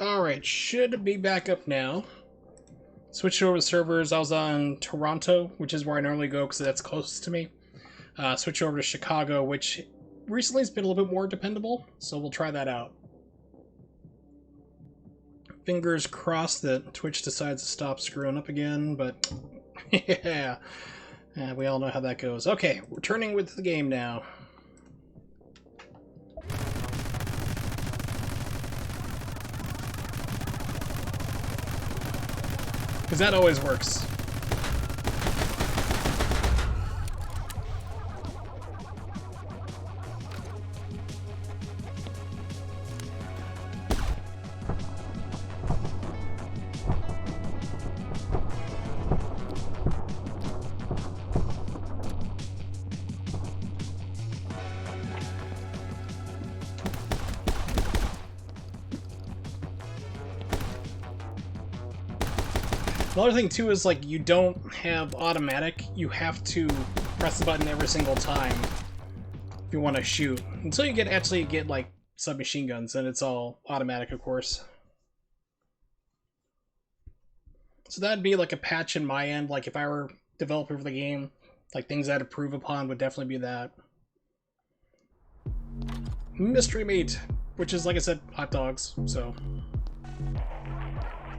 Alright, should be back up now. Switched over to servers. I was on Toronto, which is where I normally go because that's closest to me. Switched over to Chicago, which recently has been a little bit more dependable, so we'll try that out. Fingers crossed that Twitch decides to stop screwing up again, but yeah, we all know how that goes. Okay, returning with the game now. Because that always works. Another thing too is like you don't have automatic, you have to press the button every single time if you want to shoot. Until you actually get like submachine guns, and it's all automatic of course. So that'd be like a patch in my end, like if I were developer for the game, like things I'd approve upon would definitely be that. Mystery meat, which is like I said, hot dogs, so.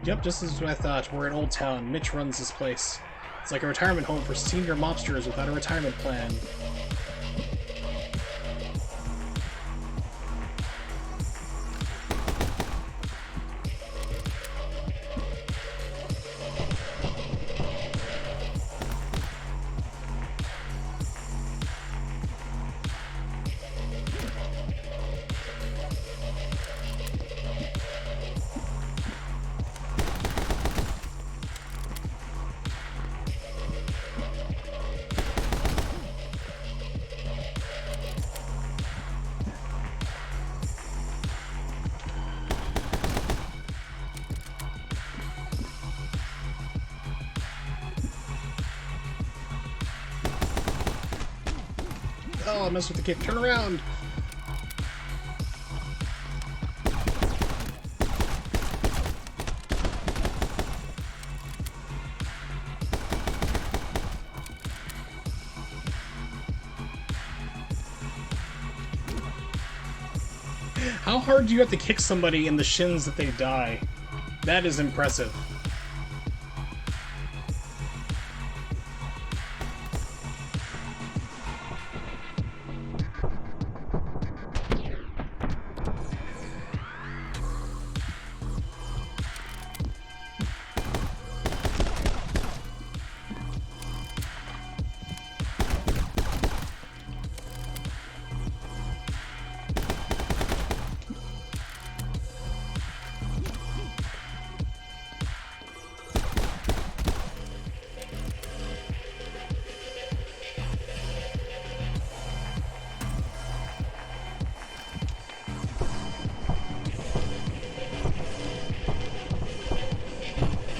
Yep, just as I thought. We're in Old Town. Mitch runs this place. It's like a retirement home for senior mobsters without a retirement plan. Oh, I messed with the kick. Turn around! How hard do you have to kick somebody in the shins that they die? That is impressive.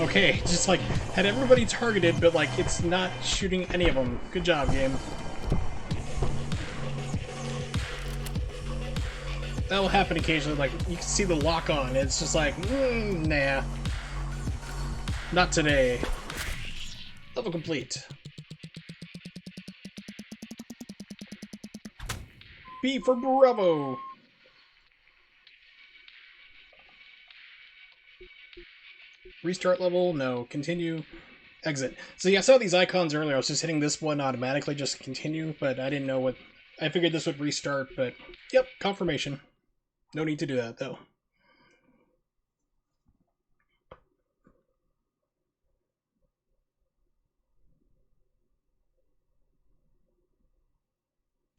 Okay, just like, had everybody targeted, but like, it's not shooting any of them. Good job, game. That'll happen occasionally, like, you can see the lock on, it's just like, nah. Not today. Level complete. B for Bravo! Restart level? No. Continue. Exit. So yeah, I saw these icons earlier. I was just hitting this one automatically just to continue, but I didn't know what... I figured this would restart, but... Yep, confirmation. No need to do that, though.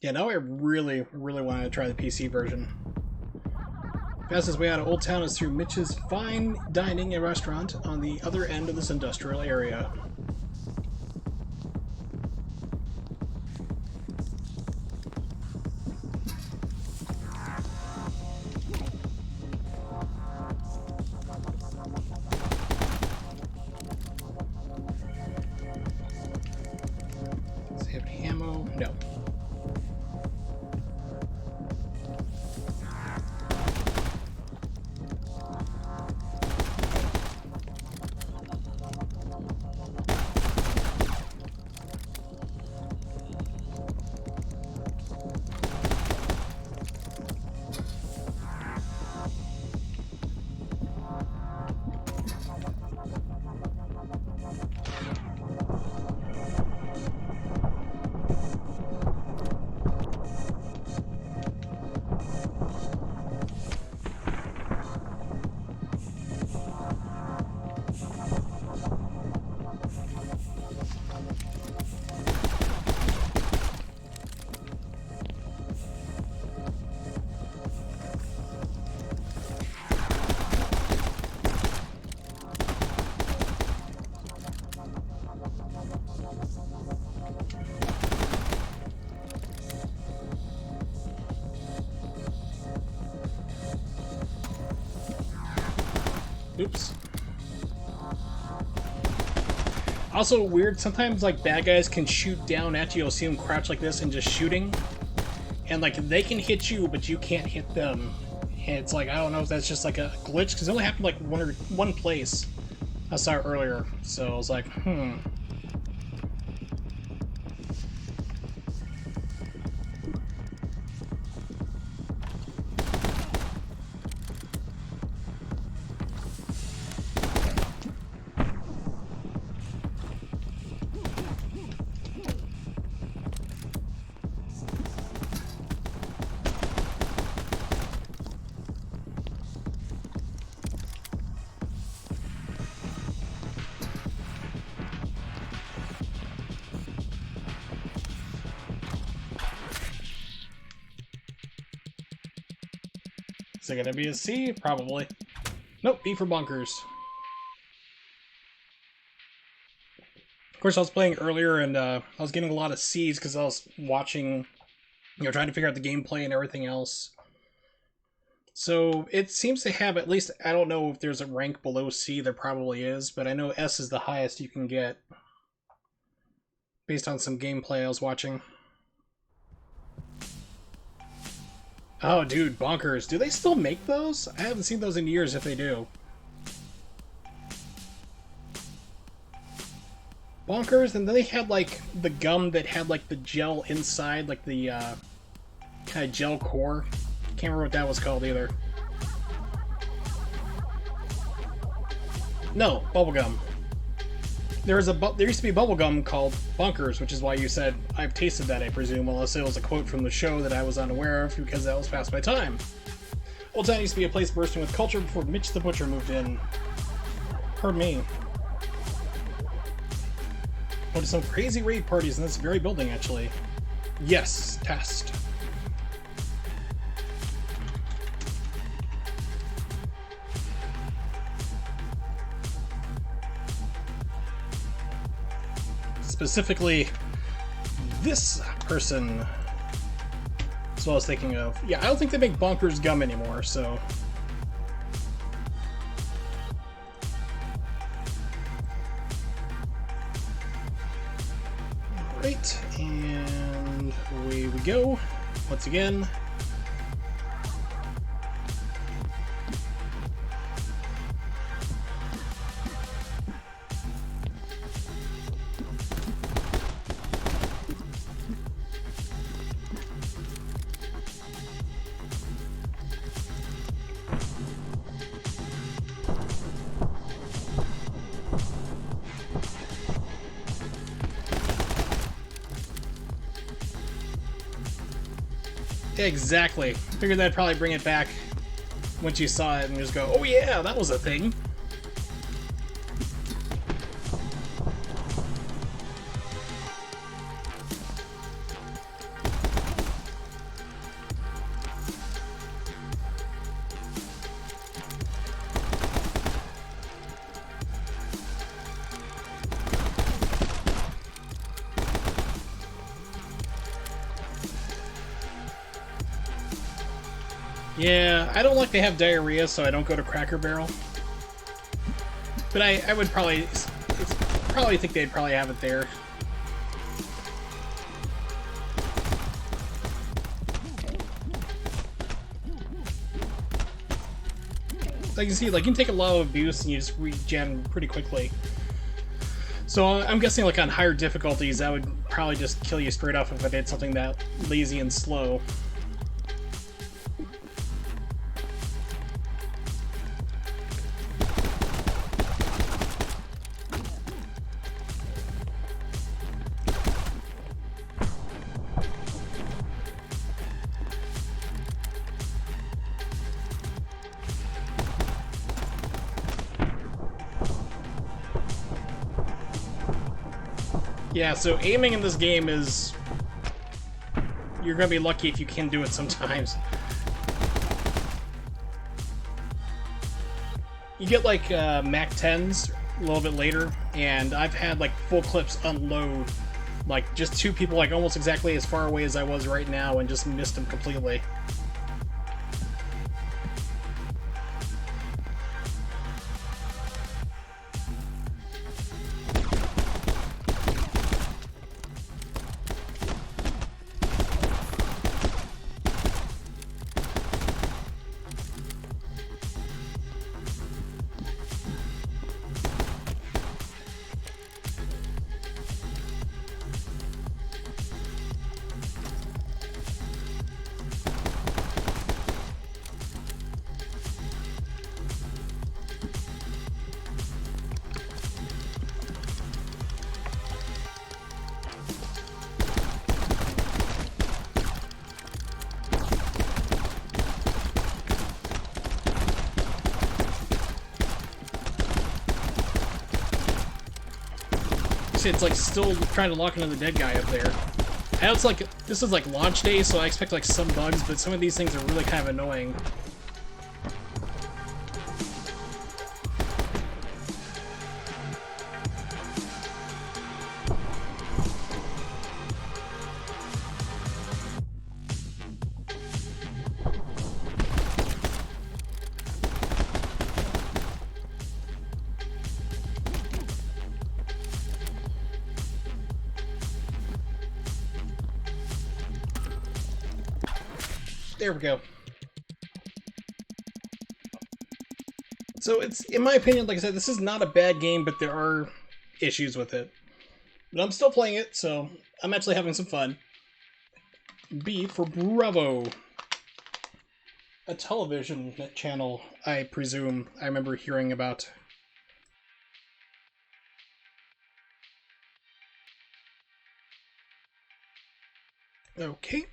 Yeah, now I really, really want to try the PC version. Fastest way out of Old Town is through Mitch's Fine Dining and Restaurant on the other end of this industrial area. Does it have any ammo? No. Oops. Also weird, sometimes like bad guys can shoot down at you. You'll see them crouch like this and just shooting. And like they can hit you, but you can't hit them. And it's like, I don't know if that's just like a glitch, because it only happened like one place. I saw it earlier, so I was like, Is it gonna be a C? Probably. Nope, B for bunkers. Of course, I was playing earlier, and I was getting a lot of C's because I was watching, trying to figure out the gameplay and everything else. So it seems to have at least, I don't know if there's a rank below C, there probably is, but I know S is the highest you can get based on some gameplay I was watching. Oh, dude, bunkers. Do they still make those? I haven't seen those in years if they do. Bunkers, and then they had, like, the gum that had, like, the gel inside, like the, kind of gel core. Can't remember what that was called either. No, bubblegum. There used to be bubblegum called Bunkers, which is why you said, I've tasted that, I presume, unless it was a quote from the show that I was unaware of, because that was past my time. Old Town used to be a place bursting with culture before Mitch the Butcher moved in. Pardon me. Went to some crazy raid parties in this very building, actually. Yes, test. Specifically, this person is what I was thinking of. Yeah, I don't think they make Bonkers gum anymore, so... Right, and away we go. Once again. Exactly. Figured that'd probably bring it back once you saw it and just go, oh yeah, that was a thing. Yeah, I don't like to have diarrhea, so I don't go to Cracker Barrel. But I would probably think they'd probably have it there. Like you see, like you can take a lot of abuse and you just regen pretty quickly. So I'm guessing like on higher difficulties, that would probably just kill you straight off if I did something that lazy and slow. Yeah, so aiming in this game is... You're gonna be lucky if you can do it sometimes. You get like MAC-10s a little bit later, and I've had like full clips unload. Like just two people like almost exactly as far away as I was right now and just missed them completely. See, it's like still trying to lock into the dead guy up there. I know it's like, this is like launch day, so I expect like some bugs, but some of these things are really kind of annoying. There we go. So it's, in my opinion, like I said, this is not a bad game, but there are issues with it. But I'm still playing it, so I'm actually having some fun. B for Bravo. A television channel, I presume. I remember hearing about. Okay.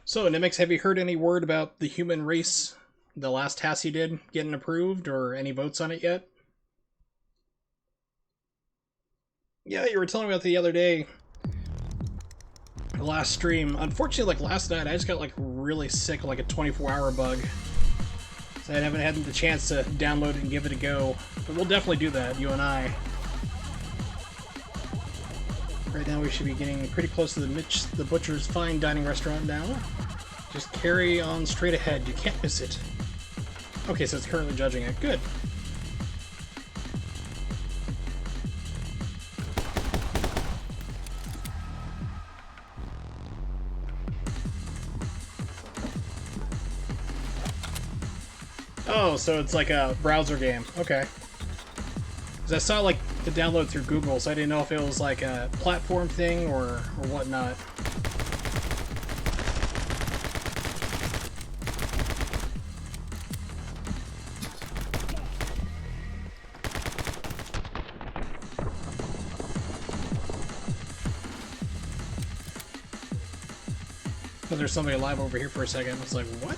So, Nimix, have you heard any word about the human race, the last task you did, getting approved, or any votes on it yet? Yeah, you were telling me about the other day, the last stream. Unfortunately, like last night, I just got like really sick, like a 24-hour bug. So I haven't had the chance to download it and give it a go. But we'll definitely do that, you and I. Right now we should be getting pretty close to the Mitch the Butcher's fine dining restaurant now. Just carry on straight ahead, you can't miss it. Okay, so it's currently judging it. Good. Oh, so it's like a browser game. Okay. Because I saw like the download through Google, so I didn't know if it was like a platform thing or whatnot. But there's somebody alive over here for a second. I was like, what?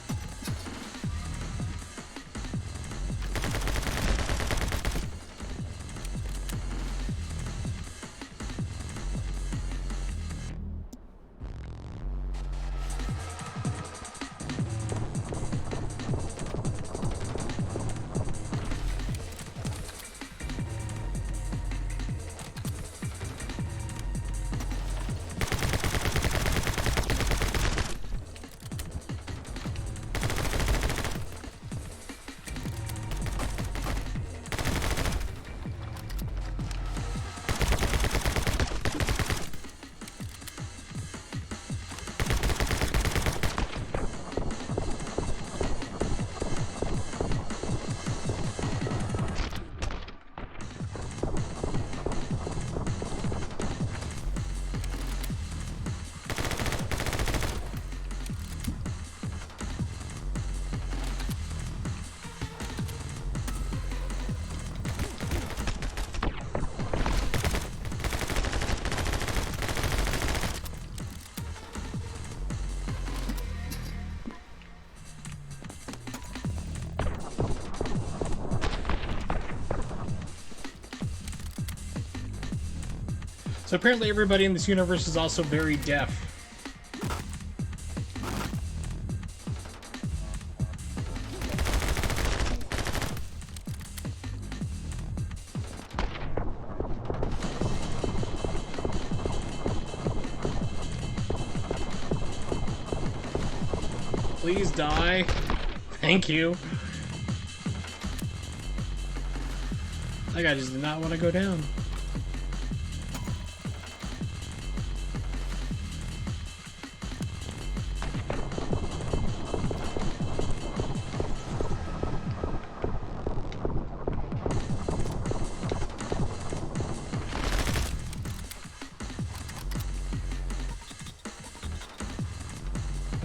So apparently everybody in this universe is also very deaf. Please die. Thank you. That guy just did not want to go down.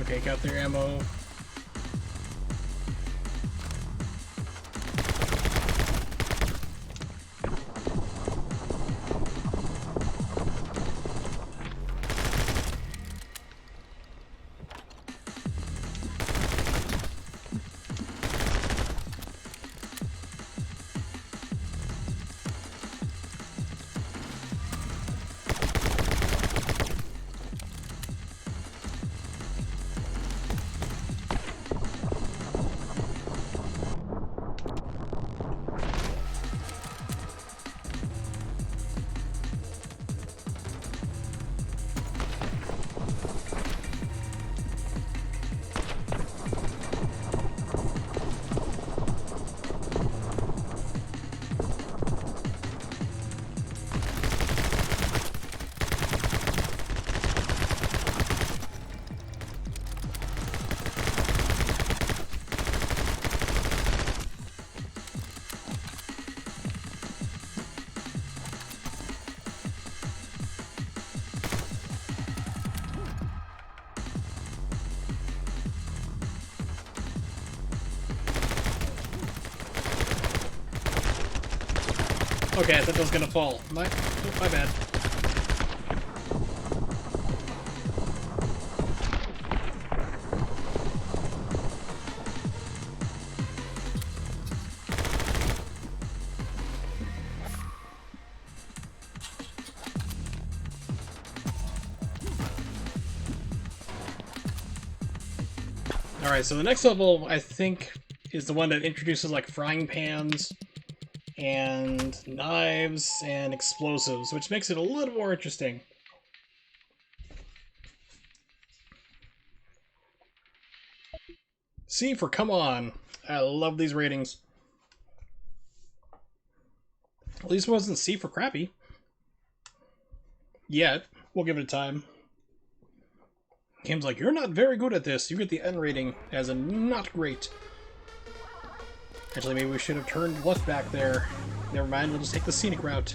Okay, got their ammo. Okay, I thought that was gonna fall. My bad. Alright, so the next level, I think, is the one that introduces, like, frying pans and knives and explosives, which makes it a little more interesting. C for come on. I love these ratings. At least it wasn't C for crappy. Yet. We'll give it a time. Game's like, you're not very good at this. You get the N rating as a not great. Actually, maybe we should have turned left back there. Never mind, we'll just take the scenic route.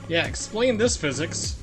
Yeah, explain this physics.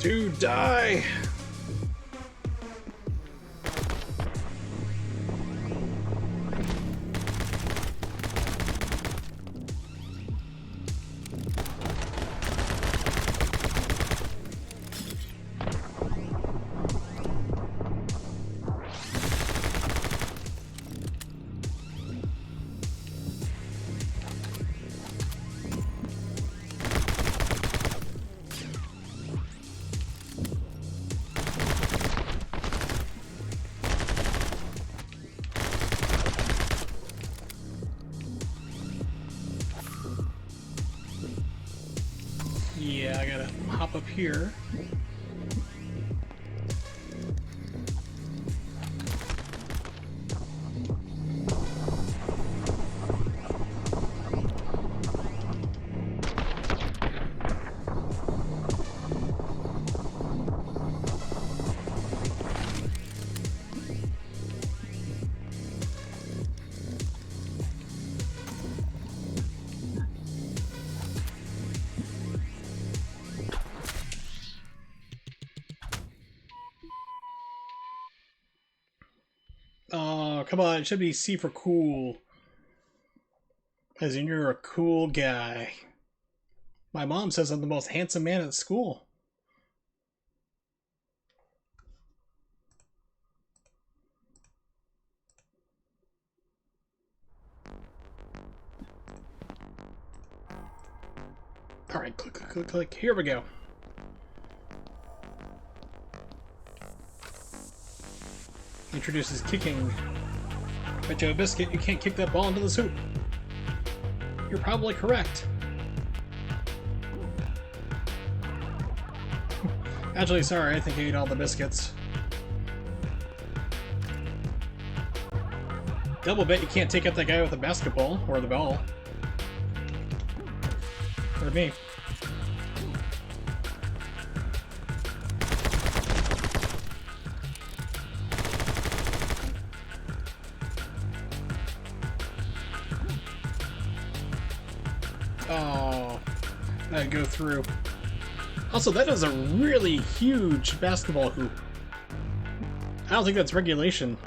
Dude, die! Yeah, I gotta hop up here. Oh, come on, it should be C for cool. As in, you're a cool guy. My mom says I'm the most handsome man at school. Alright, click, click, click, click. Here we go. Introduces kicking. Bet you a biscuit you can't kick that ball into this hoop. You're probably correct. Actually, sorry, I think I ate all the biscuits. Double bet you can't take out that guy with the basketball, or the ball. Or me. Oh, that'd go through. Also, that is a really huge basketball hoop. I don't think that's regulation.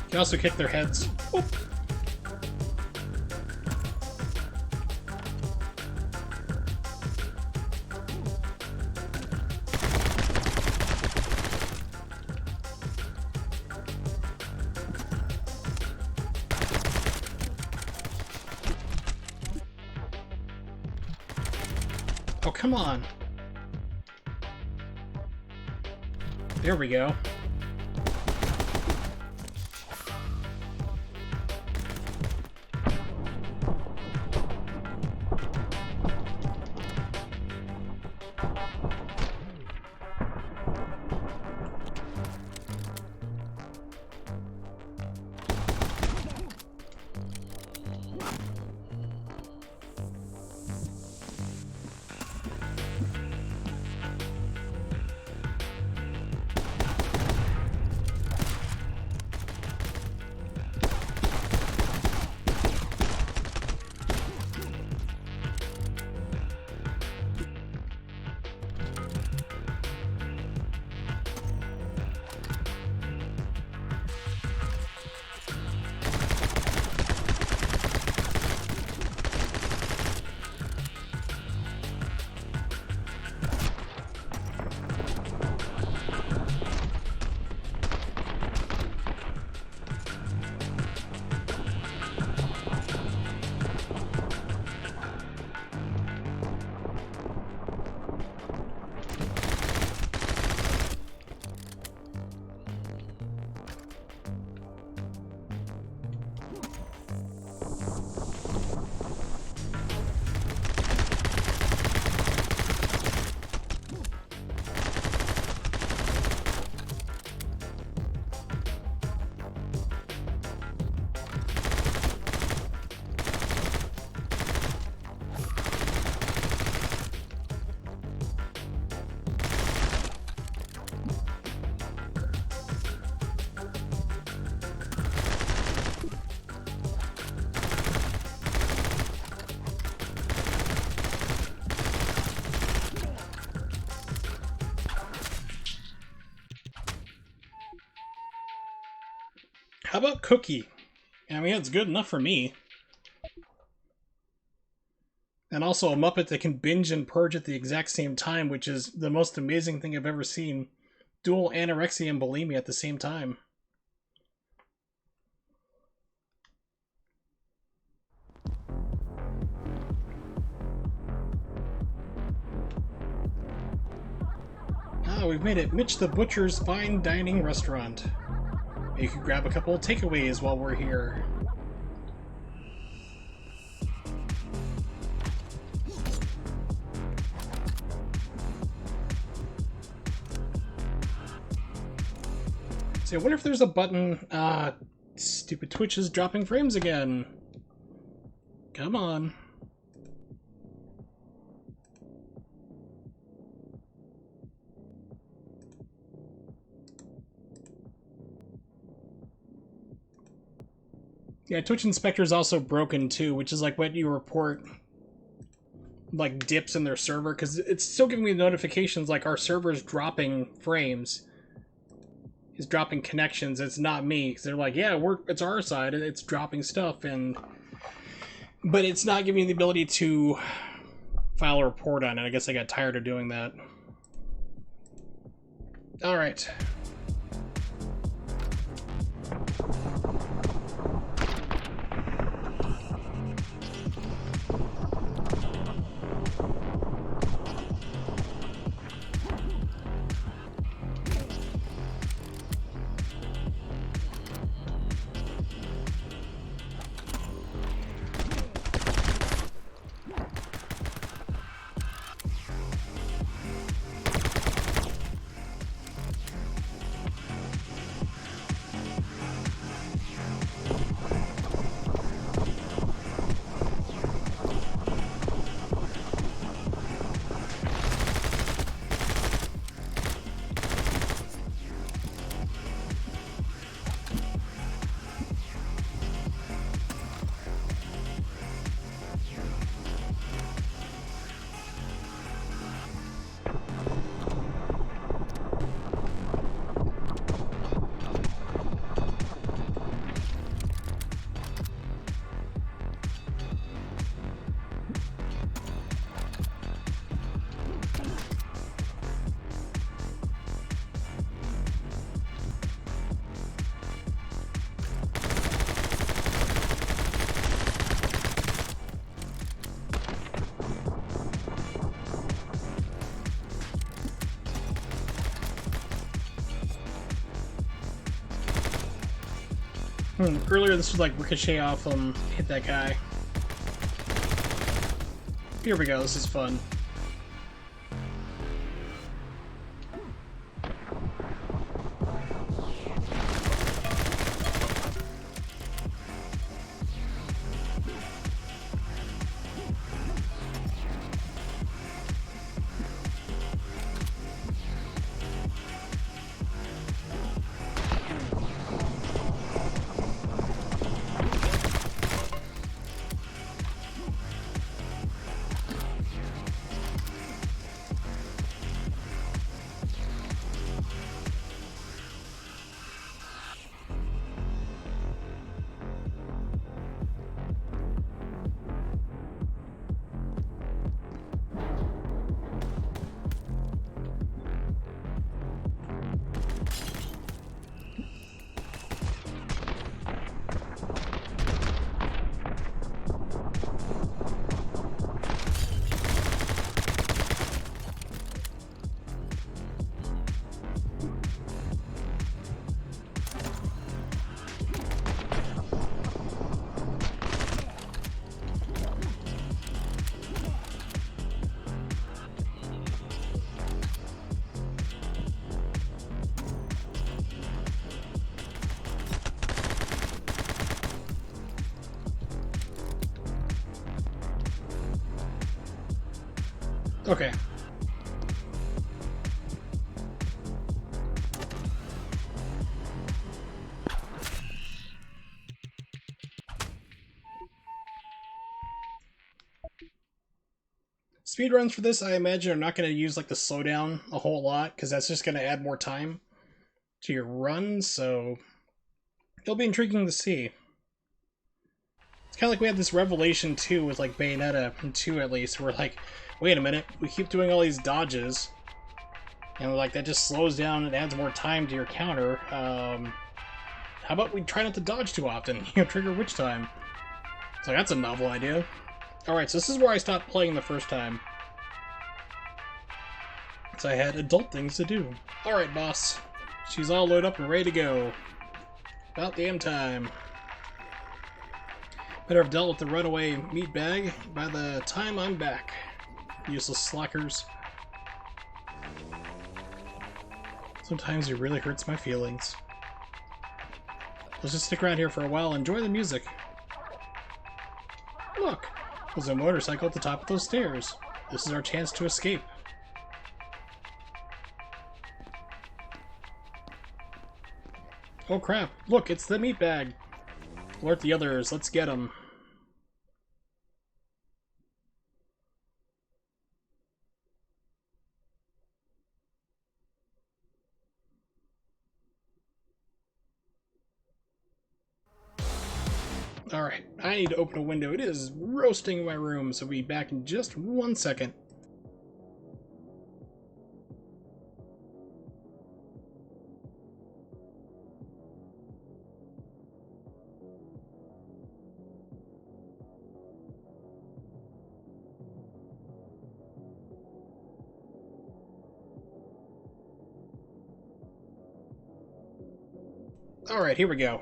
You can also kick their heads. Oop. Oh, come on. There we go. How about Cookie? I mean, it's good enough for me. And also a Muppet that can binge and purge at the exact same time, which is the most amazing thing I've ever seen. Dual anorexia and bulimia at the same time. Ah, we've made it Mitch the Butcher's Fine Dining Restaurant. You can grab a couple of takeaways while we're here. So I wonder if there's a button. Stupid Twitch is dropping frames again. Come on. Yeah, Twitch Inspector is also broken too, which is like when you report like dips in their server, because it's still giving me notifications like our server's dropping frames, is dropping connections. It's not me, because they're like, yeah, it's our side, and it's dropping stuff, but it's not giving me the ability to file a report on it. I guess I got tired of doing that. All right. Earlier this was like ricochet off him, hit that guy. Here we go, this is fun. Okay. Speedruns for this, I imagine, are not going to use like the slowdown a whole lot, because that's just going to add more time to your run, so it'll be intriguing to see. It's kind of like we had this revelation too with like Bayonetta 2 at least, where like, wait a minute, we keep doing all these dodges, and like that just slows down and adds more time to your counter. How about we try not to dodge too often? Trigger witch time. So that's a novel idea. Alright, so this is where I stopped playing the first time. So I had adult things to do. Alright, boss. She's all loaded up and ready to go. About damn time. Better have dealt with the runaway meat bag by the time I'm back. Useless slackers. Sometimes it really hurts my feelings. Let's just stick around here for a while and enjoy the music. Look! There's a motorcycle at the top of those stairs. This is our chance to escape. Oh crap! Look, it's the meat bag! Alert the others, let's get them. Alright, I need to open a window. It is roasting in my room, so we'll be back in just 1 second. Alright, here we go.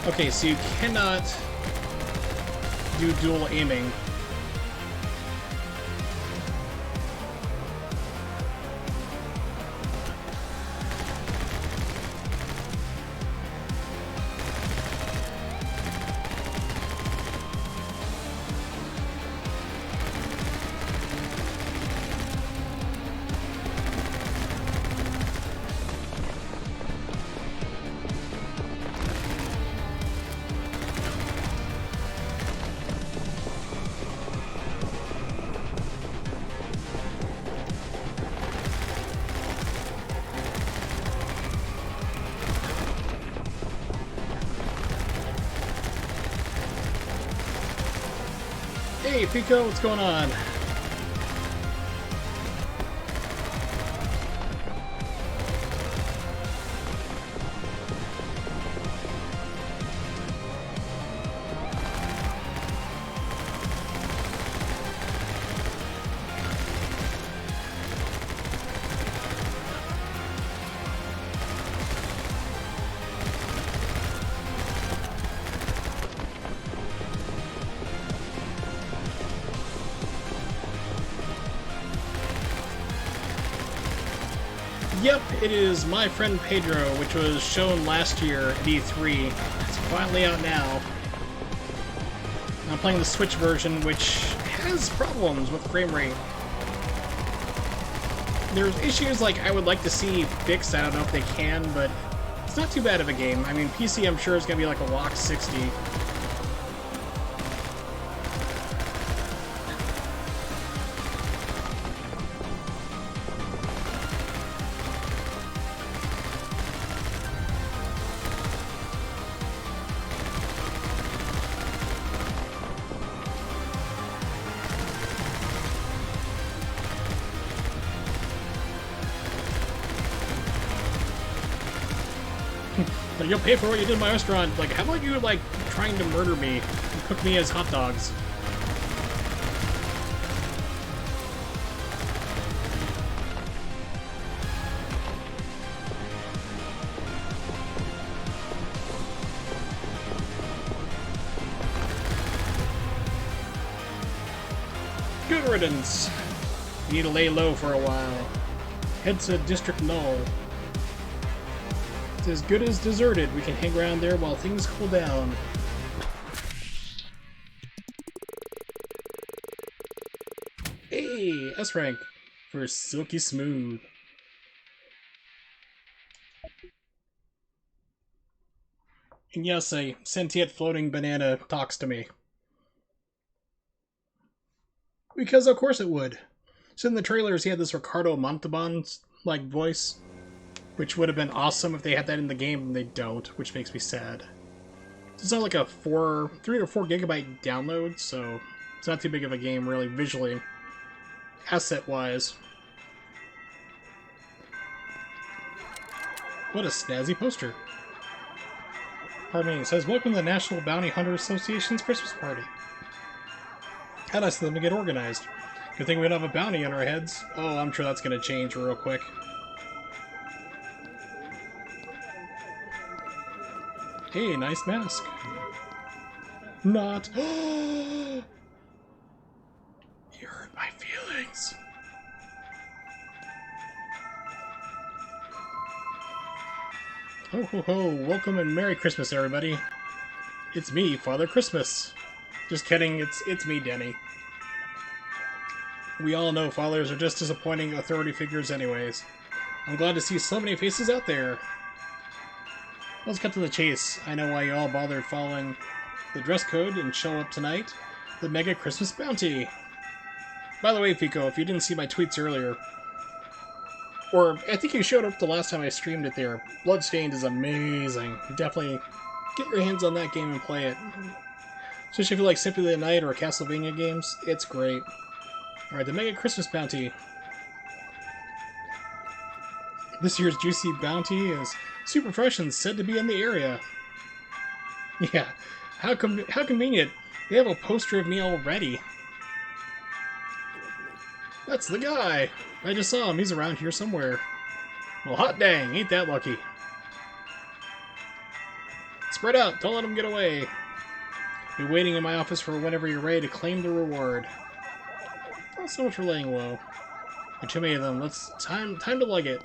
Okay, so you cannot do dual aiming. Hey, Pico, what's going on? Yep, it is My Friend Pedro, which was shown last year at E3. It's finally out now. I'm playing the Switch version, which has problems with frame rate. There's issues like I would like to see fixed. I don't know if they can, but it's not too bad of a game. I mean, PC I'm sure is going to be like a lock 60. Like, you'll pay for what you did in my restaurant. Like, how about you, like, trying to murder me and cook me as hot dogs? Good riddance. You need to lay low for a while. Head to District Null. It's as good as deserted. We can hang around there while things cool down. Hey, S rank for Silky Smooth. And yes, a sentient floating banana talks to me. Because of course it would. So in the trailers he had this Ricardo Montalban-like voice, which would have been awesome if they had that in the game, and they don't, which makes me sad. It's not like a 3 or 4 gigabyte download, so it's not too big of a game, really, visually, asset-wise. What a snazzy poster. Pardon me, it says, "Welcome to the National Bounty Hunter Association's Christmas Party." How nice of them to get organized. Good thing we don't have a bounty on our heads. Oh, I'm sure that's going to change real quick. Hey, nice mask. Not. You hurt my feelings. Ho ho ho, welcome and Merry Christmas, everybody. It's me, Father Christmas. Just kidding, it's me, Denny. We all know fathers are just disappointing authority figures anyways. I'm glad to see so many faces out there. Let's cut to the chase. I know why you all bothered following the dress code and show up tonight. The Mega Christmas Bounty. By the way, Fico, if you didn't see my tweets earlier, or I think you showed up the last time I streamed it there, Bloodstained is amazing. Definitely get your hands on that game and play it. Especially if you like Symphony of the Night or Castlevania games, it's great. Alright, the Mega Christmas Bounty. This year's juicy bounty is super fresh and said to be in the area. Yeah, how convenient. They have a poster of me already. That's the guy. I just saw him. He's around here somewhere. Well, hot dang, ain't that lucky. Spread out. Don't let him get away. Be waiting in my office for whenever you're ready to claim the reward. Not so much for laying low. There are too many of them. Let's time to lug it.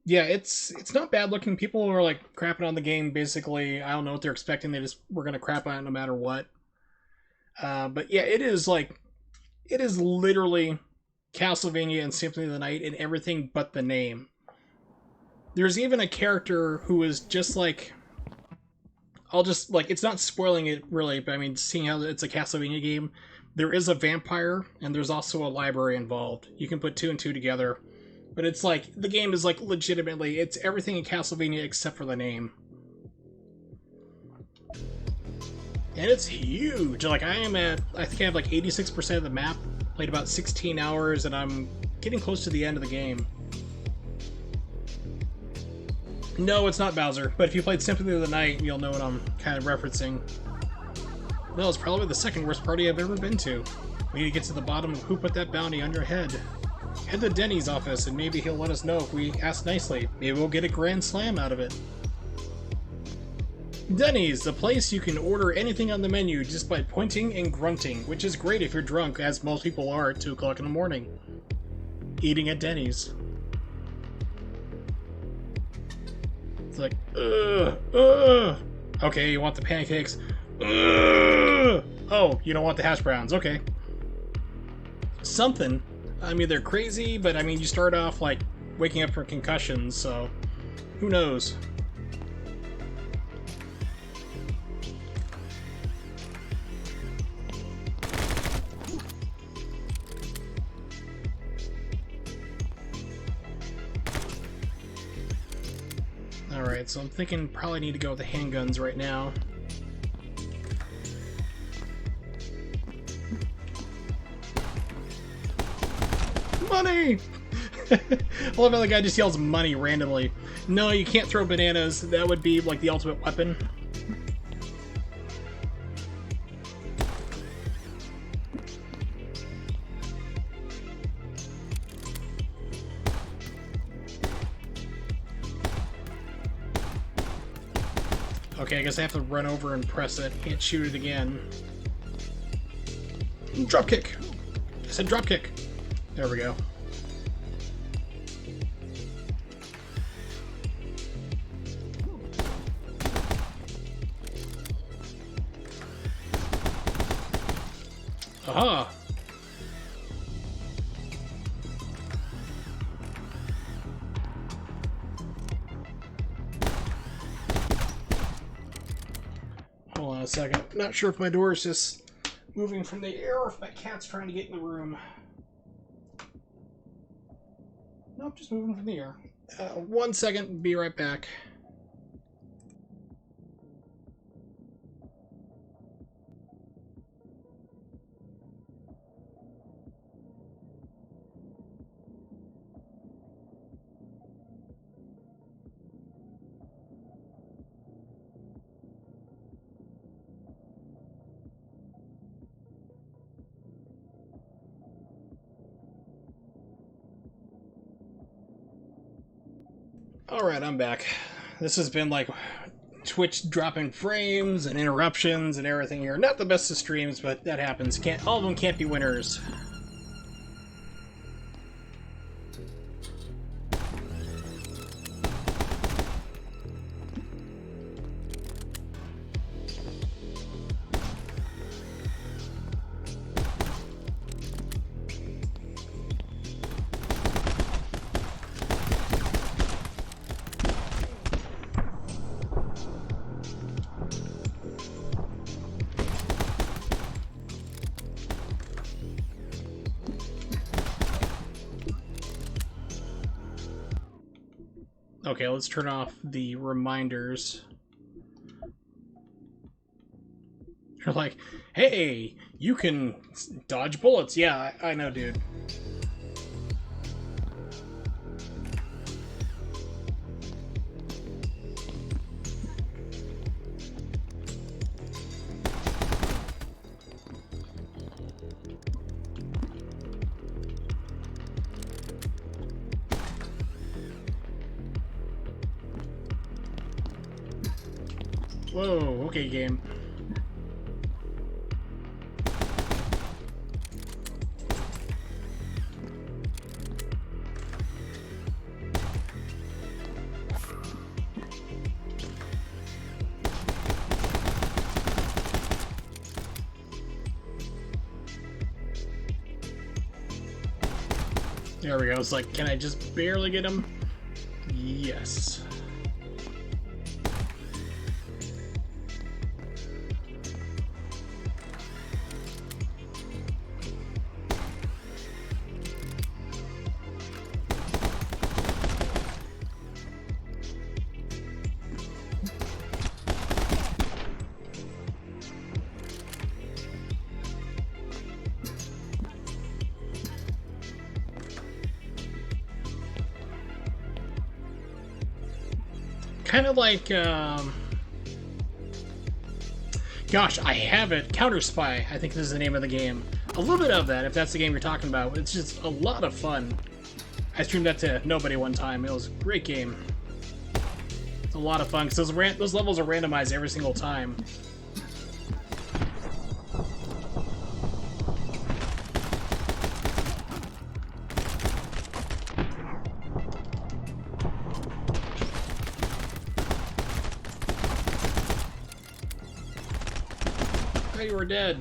Yeah, it's not bad looking. People are like crapping on the game. Basically, I don't know what they're expecting. They just were gonna crap on it no matter what. But yeah, it is literally Castlevania and Symphony of the Night and everything but the name. There's even a character who is just like, I'll just like, it's not spoiling it really, but I mean, seeing how it's a Castlevania game, there is a vampire and there's also a library involved. You can put 2 and 2 together. But it's like, the game is like legitimately, it's everything in Castlevania except for the name. And it's huge. Like, I think I have like 86% of the map, played about 16 hours, and I'm getting close to the end of the game. No, it's not Bowser, but if you played Symphony of the Night, you'll know what I'm kind of referencing. Well, it's probably the second worst party I've ever been to. We need to get to the bottom of who put that bounty on your head. Head to Denny's office and maybe he'll let us know if we ask nicely. Maybe we'll get a grand slam out of it. Denny's, the place you can order anything on the menu just by pointing and grunting, which is great if you're drunk, as most people are at 2 o'clock in the morning. Eating at Denny's. It's like, Okay, you want the pancakes? Oh, you don't want the hash browns. Okay. Something. I mean, they're crazy, but I mean, you start off like waking up from concussions, so who knows? Alright, so I'm thinking probably need to go with the handguns right now. Money! I love how the guy just yells money randomly. No, you can't throw bananas. That would be like the ultimate weapon. Okay, I guess I have to run over and press it. Can't shoot it again. Dropkick! I said dropkick. There we go. Aha! Hold on a second. Not sure if my door is just moving from the air or if my cat's trying to get in the room. Nope, just moving from the air. 1 second, be right back. Alright, I'm back. This has been like Twitch dropping frames and interruptions and everything here. Not the best of streams, but that happens. All of them can't be winners. Okay, let's turn off the reminders. You're like, hey, you can dodge bullets. Yeah, I know, dude. Whoa, okay, game. There we go. It's like, can I just barely get him? Yes. Kind of like, gosh, I have it. Counter Spy, I think this is the name of the game. A little bit of that, if that's the game you're talking about. It's just a lot of fun. I streamed that to nobody one time. It was a great game. a lot of fun because those levels are randomized every single time. Oh, you were dead.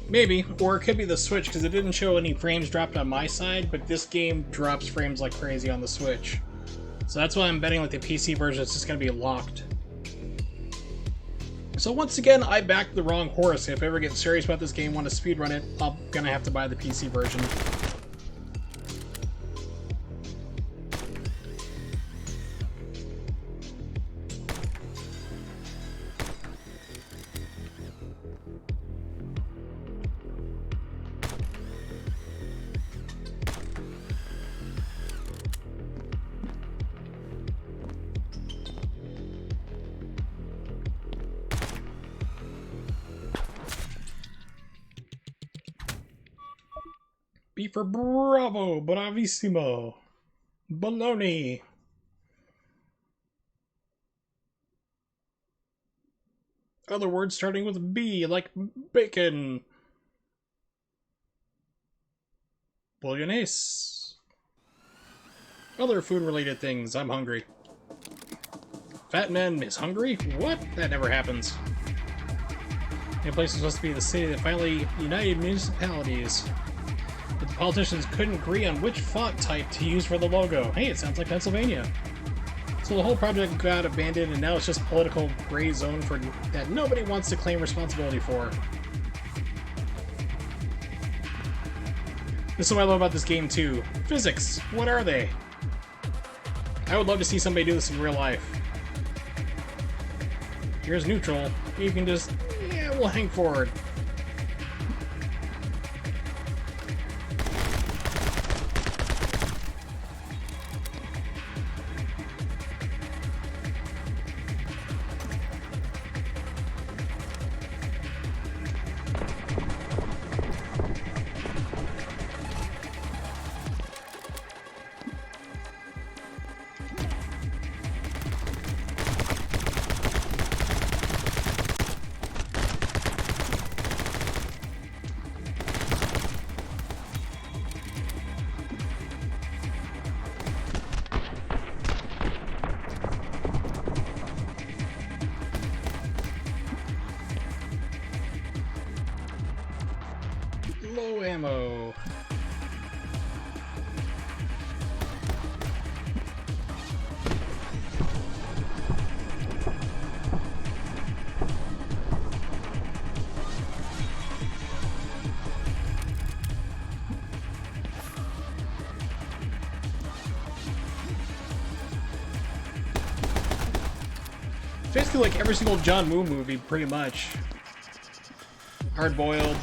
Maybe, or it could be the Switch, because it didn't show any frames dropped on my side, but this game drops frames like crazy on the Switch. So that's why I'm betting like the PC version is just going to be locked. So once again, I backed the wrong horse. If I ever get serious about this game, want to speedrun it, I'm going to have to buy the PC version. B for bravo, bravissimo, baloney. Other words starting with B, like bacon. Bolognese. Other food-related things. I'm hungry. Fat man is hungry? What? That never happens. The place is supposed to be the city that finally united municipalities. But the politicians couldn't agree on which font type to use for the logo. Hey, it sounds like Pennsylvania. So the whole project got abandoned, and now it's just political gray zone that nobody wants to claim responsibility for. This is what I love about this game, too. Physics. What are they? I would love to see somebody do this in real life. Here's neutral. You can just... yeah, we'll hang forward. Low ammo. Basically like every single John Woo movie, pretty much. Hard-boiled.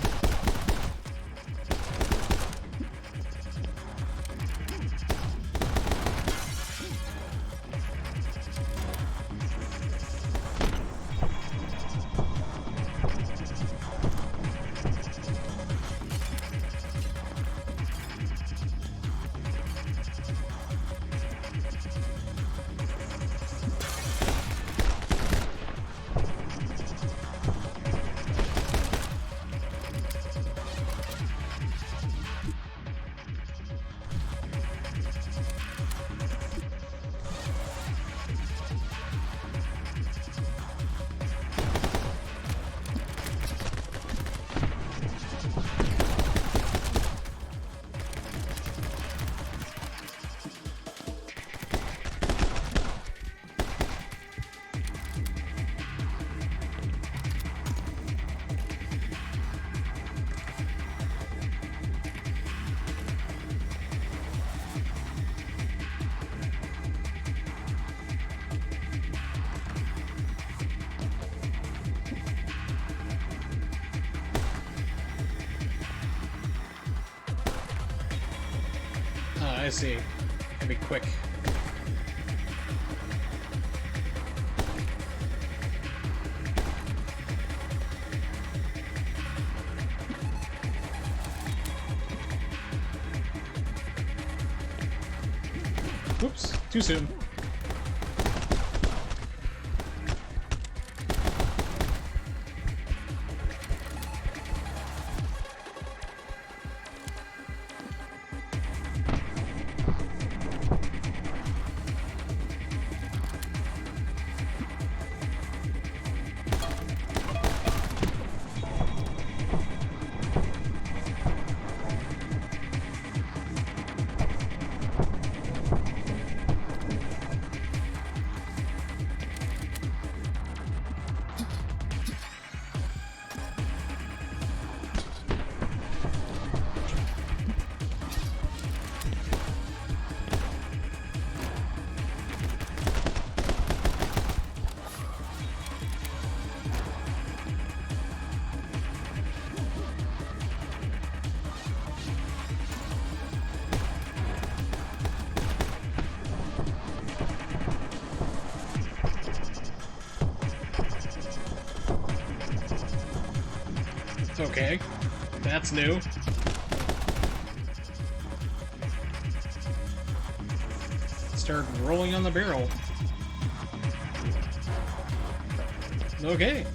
I see. Gotta be quick. Oops, too soon. Okay, that's new. Start rolling on the barrel. Okay.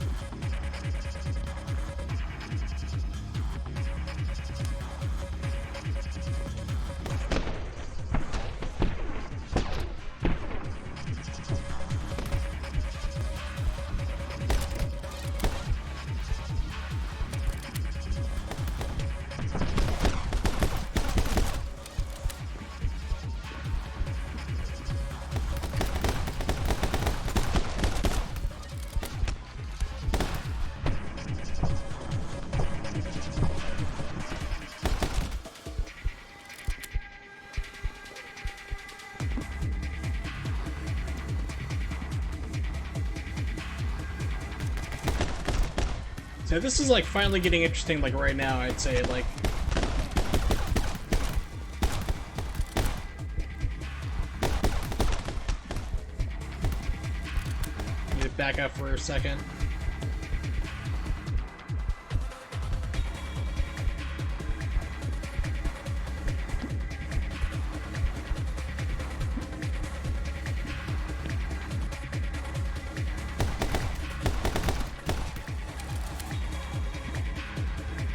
So this is like finally getting interesting, like right now, I'd say, like. Need to back up for a second.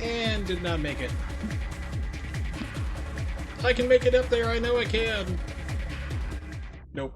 And did not make it. I can make it up there, I know I can. Nope.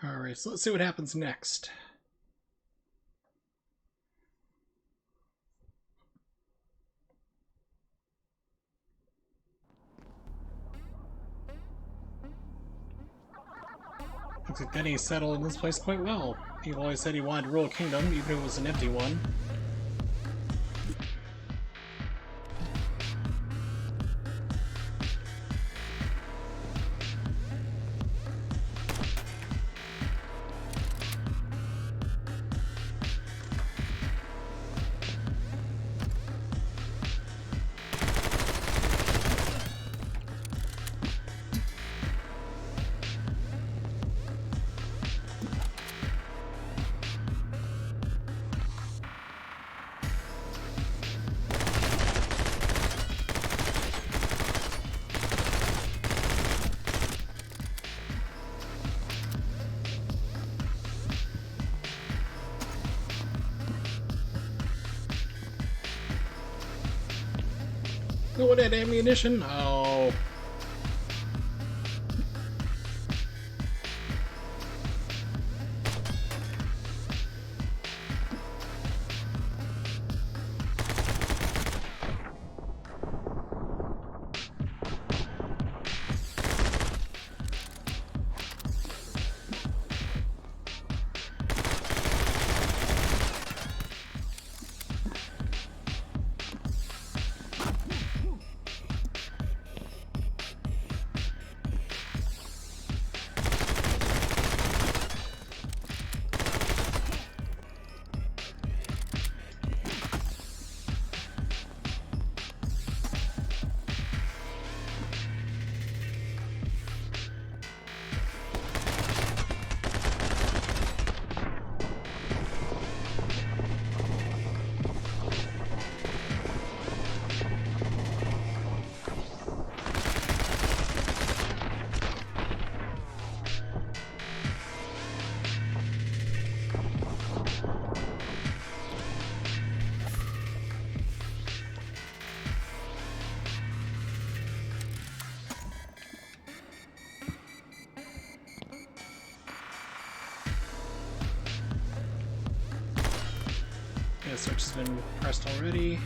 Alright, so let's see what happens next. Looks like Denny settled in this place quite well. He always said he wanted to rule a kingdom, even if it was an empty one. No one had ammunition? Oh. Yeah, switch has been pressed already.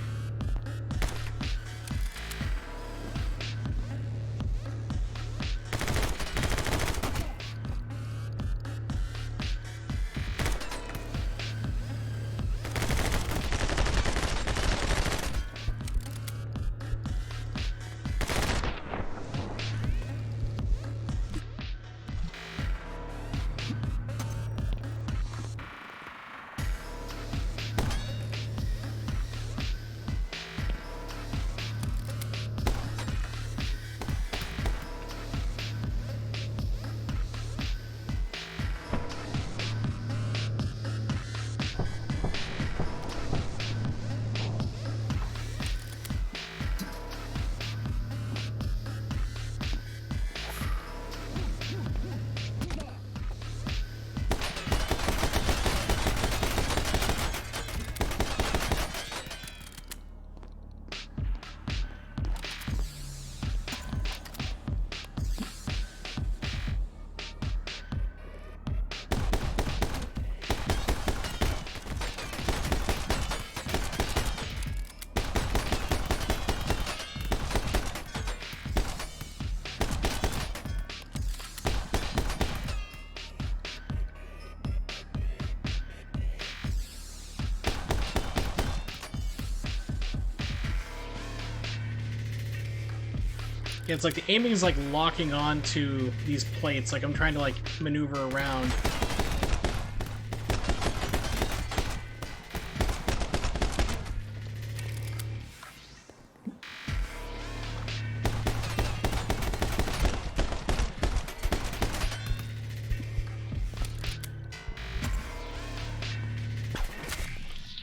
Yeah, it's like the aiming is like locking on to these plates, like I'm trying to like maneuver around.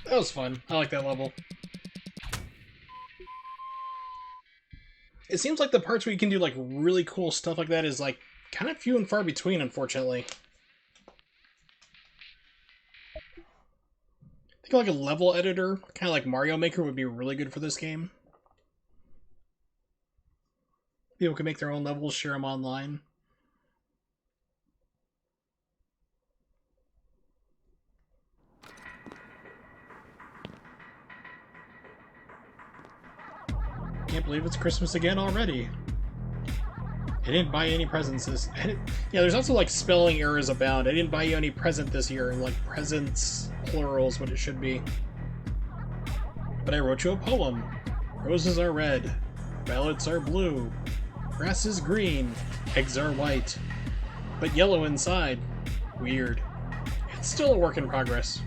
That was fun. I like that level. It seems like the parts where you can do like really cool stuff like that is like kind of few and far between, unfortunately. I think like a level editor, kind of like Mario Maker, would be really good for this game. People can make their own levels, share them online. Can't believe it's Christmas again already. I didn't buy any presents this... Yeah, there's also like spelling errors abound. I didn't buy you any present this year, and like presents, plural is what it should be. But I wrote you a poem. Roses are red. Violets are blue. Grass is green. Eggs are white. But yellow inside. Weird. It's still a work in progress.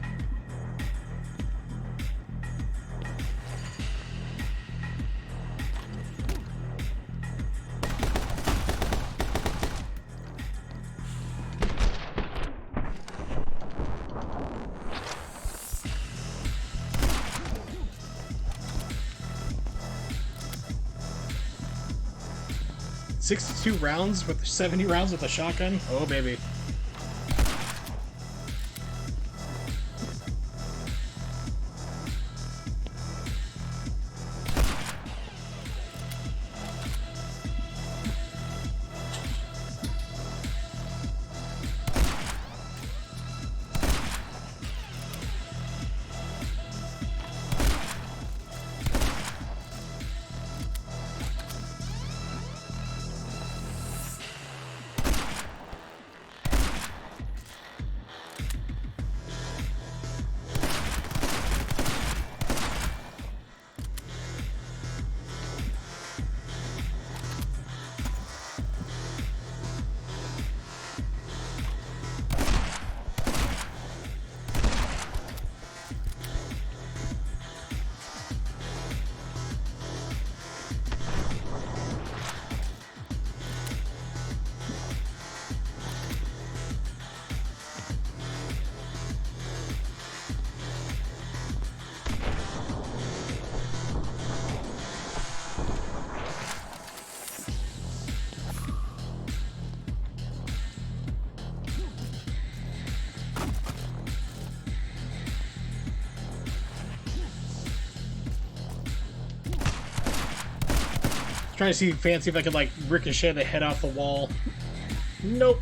$62 rounds with 70 rounds with a shotgun? Oh, baby. Trying to see fancy if I could like ricochet the head off the wall. Nope.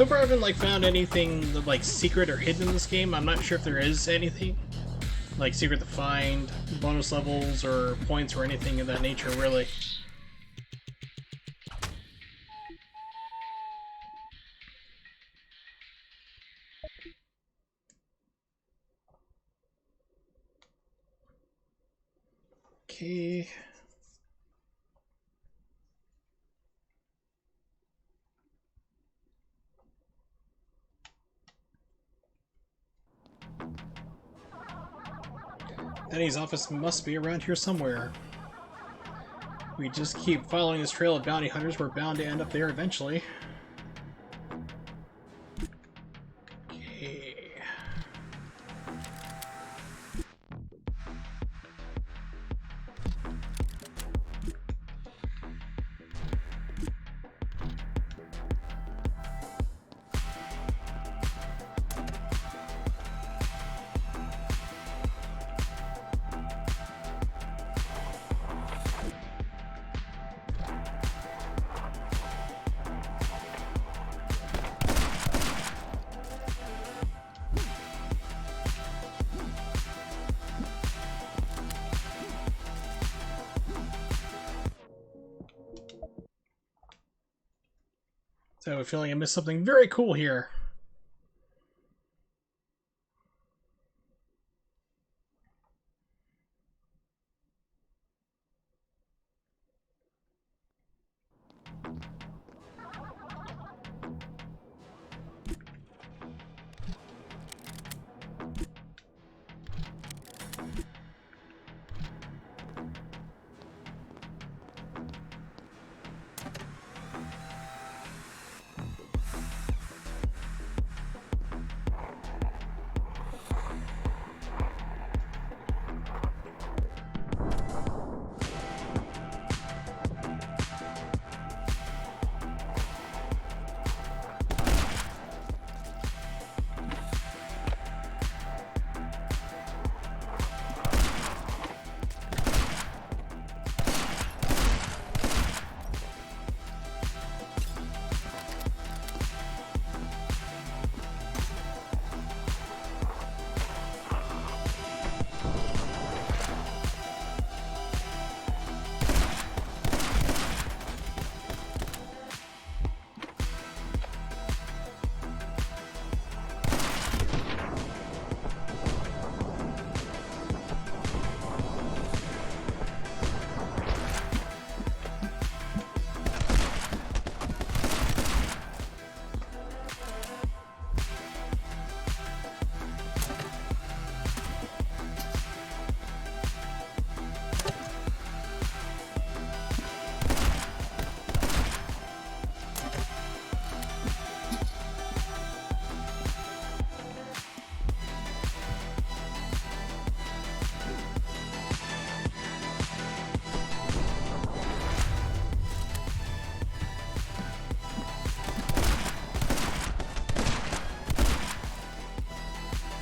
So far I haven't like found anything that, like secret or hidden in this game. I'm not sure if there is anything like secret to find, bonus levels or points or anything of that nature really. Okay. Denny's office must be around here somewhere. We just keep following this trail of bounty hunters, we're bound to end up there eventually. Okay. So I have a feeling I missed something very cool here.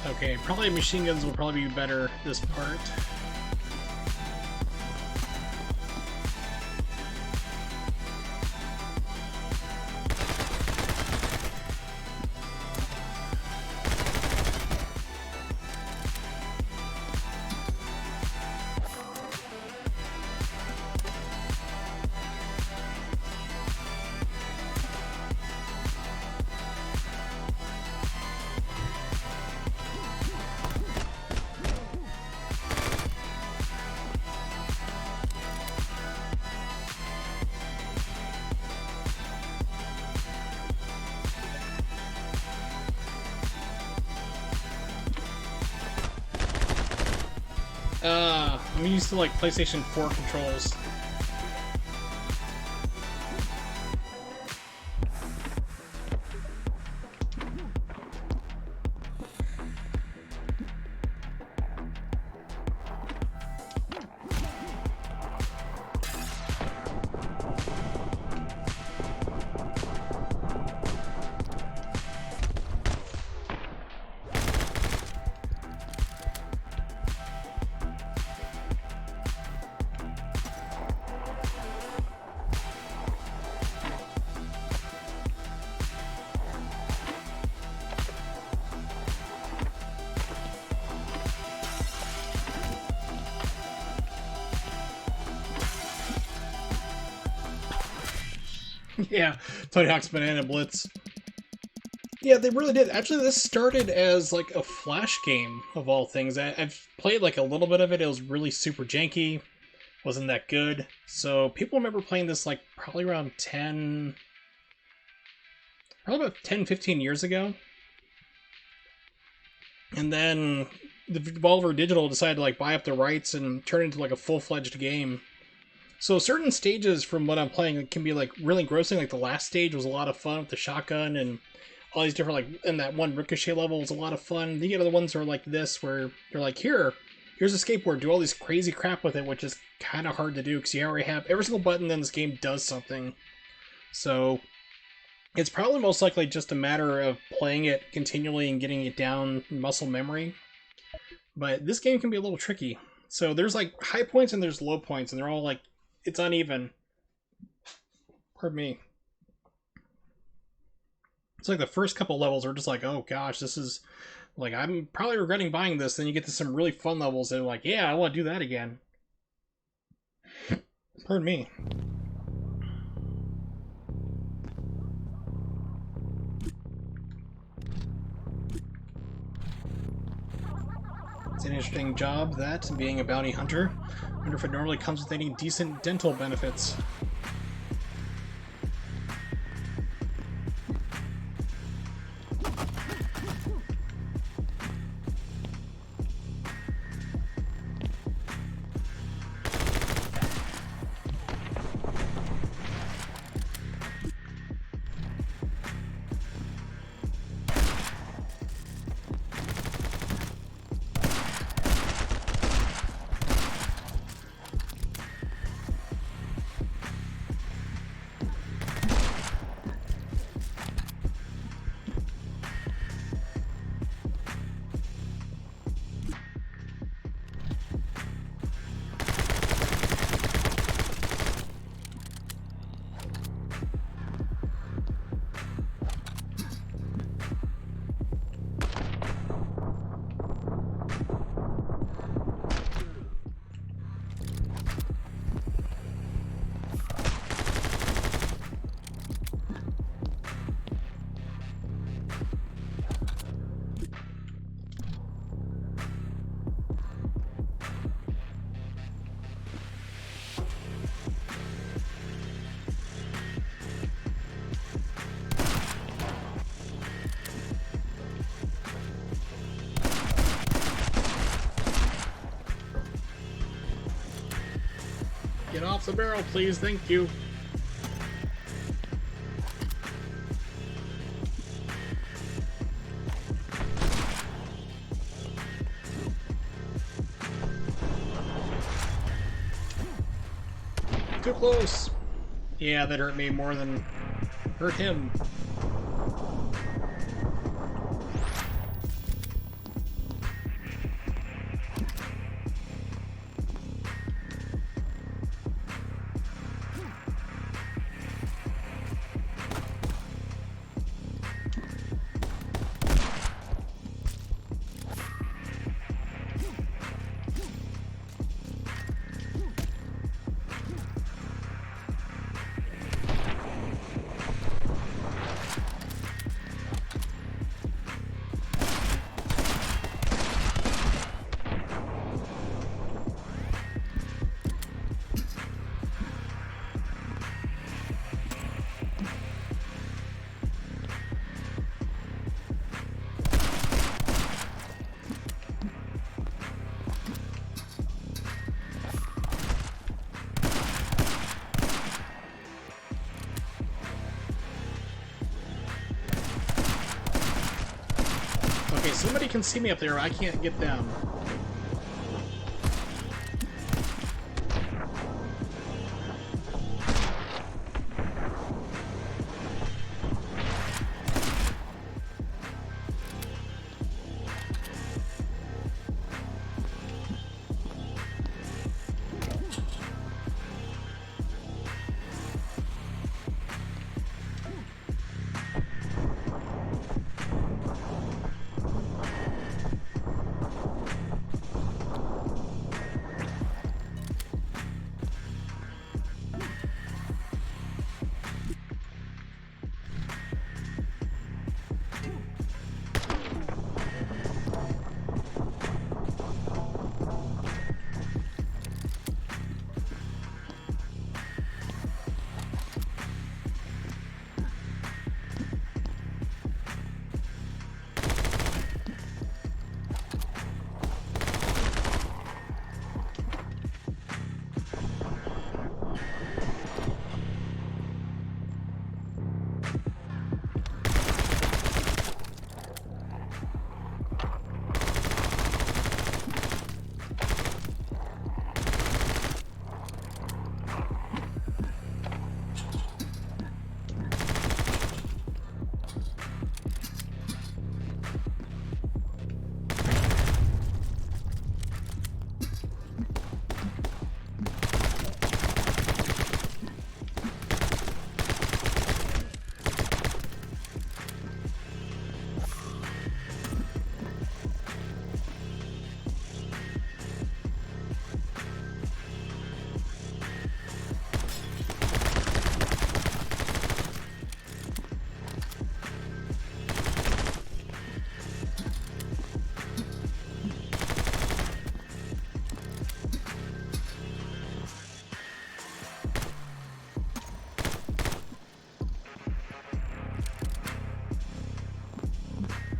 Okay, probably machine guns will probably be better this part. I'm used to like PlayStation 4 controls. Yeah, Tony Hawk's Banana Blitz. Yeah, they really did. Actually, this started as like a Flash game of all things. I've played like a little bit of it. It was really super janky, wasn't that good. So people remember playing this like probably around 10, probably about 10, 15 years ago. And then the Devolver Digital decided to like buy up the rights and turn it into like a full-fledged game. So certain stages from what I'm playing can be like really engrossing. Like the last stage was a lot of fun with the shotgun and all these different like, and that one ricochet level was a lot of fun. Then you get other ones that are like this where they're like, here's a skateboard, do all these crazy crap with it, which is kind of hard to do because you already have every single button in this game does something. So it's probably most likely just a matter of playing it continually and getting it down muscle memory. But this game can be a little tricky. So there's like high points and there's low points, and they're all like, it's uneven. Pardon me. It's like the first couple levels are just like, oh gosh, this is like, I'm probably regretting buying this. Then you get to some really fun levels and like, yeah, I want to do that again. Pardon me. It's an interesting job, that, being a bounty hunter. I wonder if it normally comes with any decent dental benefits. Get off the barrel, please. Thank you. Too close. Yeah, that hurt me more than hurt him. Okay, somebody can see me up there. I can't get them.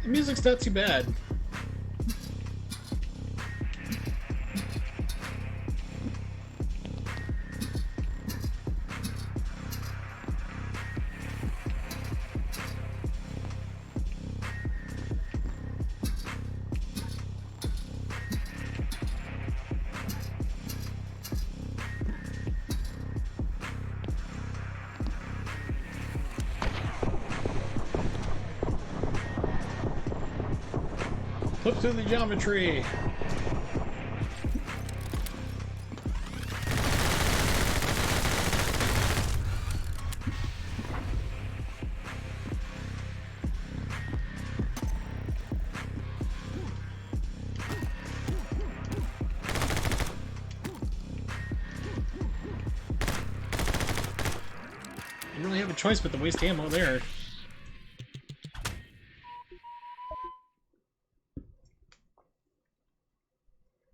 The music's not too bad. Flip through the geometry. You really have a choice but to waste ammo there.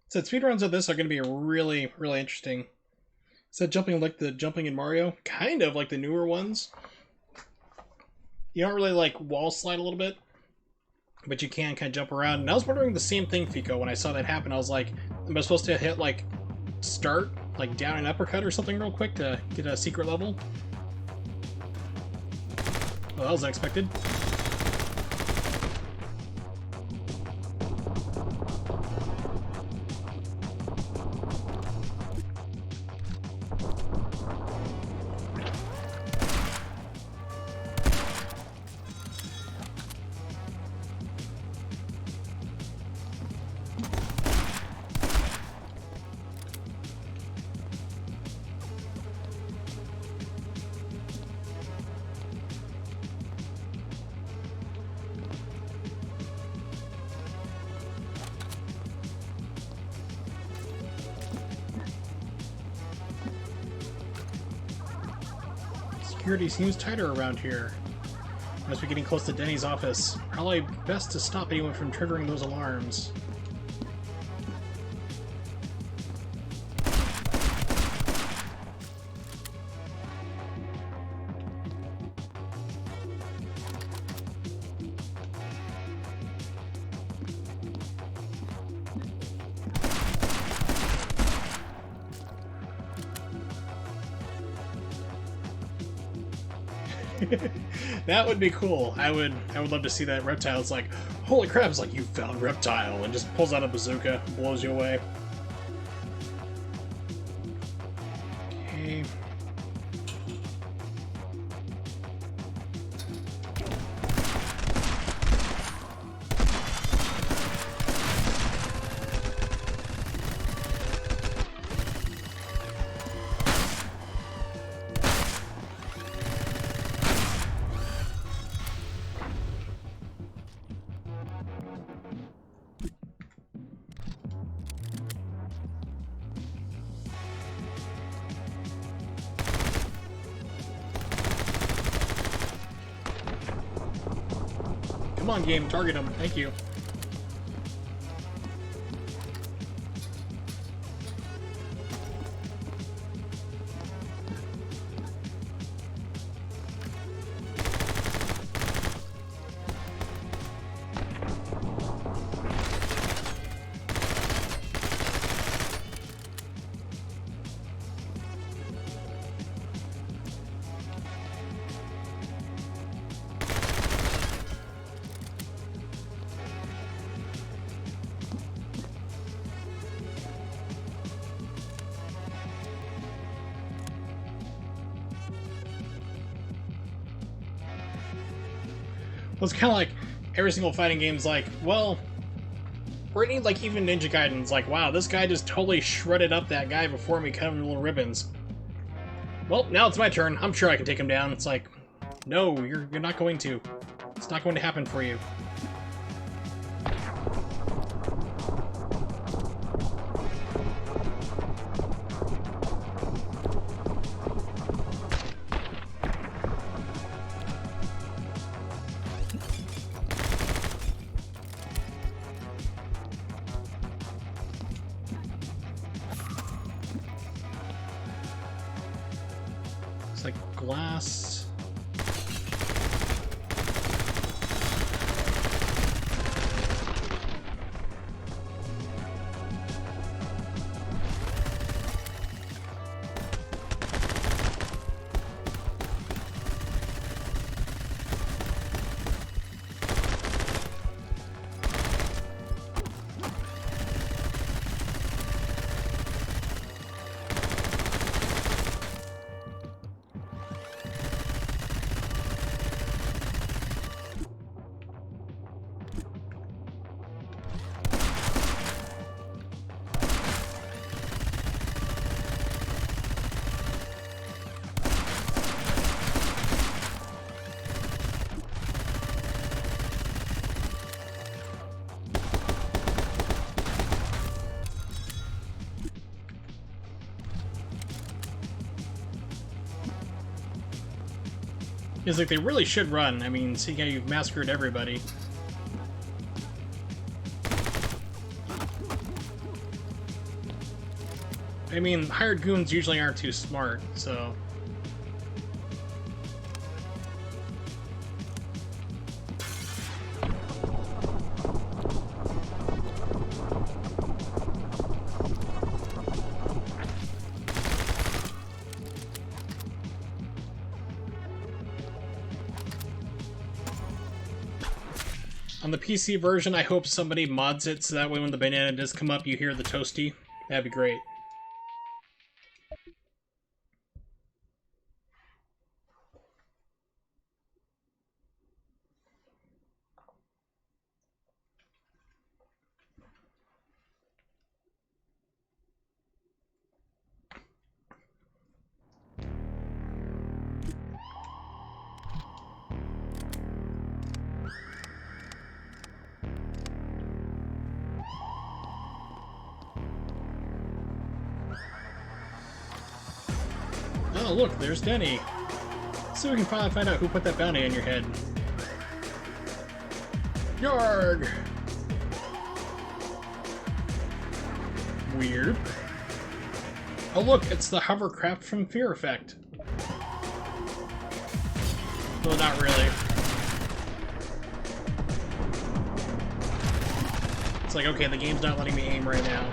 So speedruns of this are going to be really, really interesting. So jumping like the jumping in Mario, kind of like the newer ones. You don't really like wall slide a little bit, but you can kind of jump around. And I was wondering the same thing, Fico, when I saw that happen. I was like, am I supposed to hit like start, like down and uppercut or something real quick to get a secret level? Well, that was unexpected. Security seems tighter around here. Must be getting close to Denny's office. Probably best to stop anyone from triggering those alarms. That would be cool. I would love to see that. Reptile. It's like, holy crap, it's like, you found Reptile, and just pulls out a bazooka, blows you away. Okay. Come on, game, target him. Thank you. Well, it's kind of like every single fighting game's like, well, we're gonna need like even Ninja Gaiden's like, wow, this guy just totally shredded up that guy before me, cut him into little ribbons. Well, now it's my turn. I'm sure I can take him down. It's like, no, you're not going to. It's not going to happen for you. Like glass. It's like they really should run. I mean, see how you've massacred everybody. I mean, hired goons usually aren't too smart, so... On the PC version, I hope somebody mods it so that way when the banana does come up, you hear the toasty. That'd be great. Oh, look, there's Denny. So we can finally find out who put that bounty on your head. Yarg! Weird. Oh look, it's the hovercraft from Fear Effect. Well, not really. It's like, okay, the game's not letting me aim right now.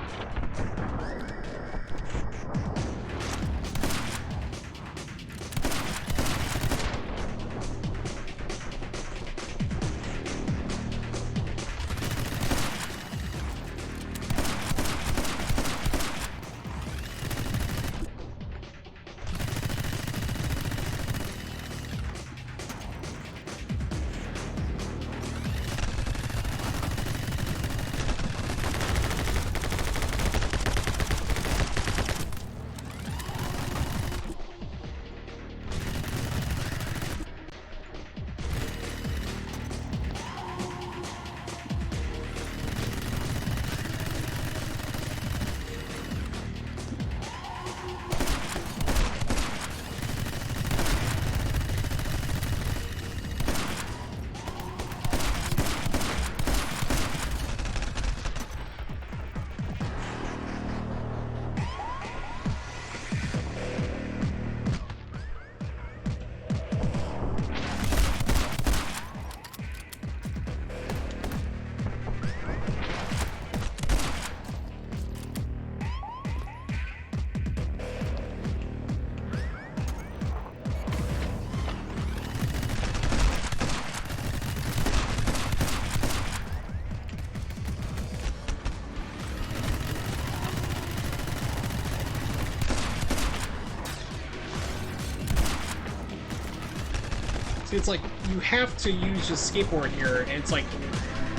See, it's like, you have to use your skateboard here, and it's like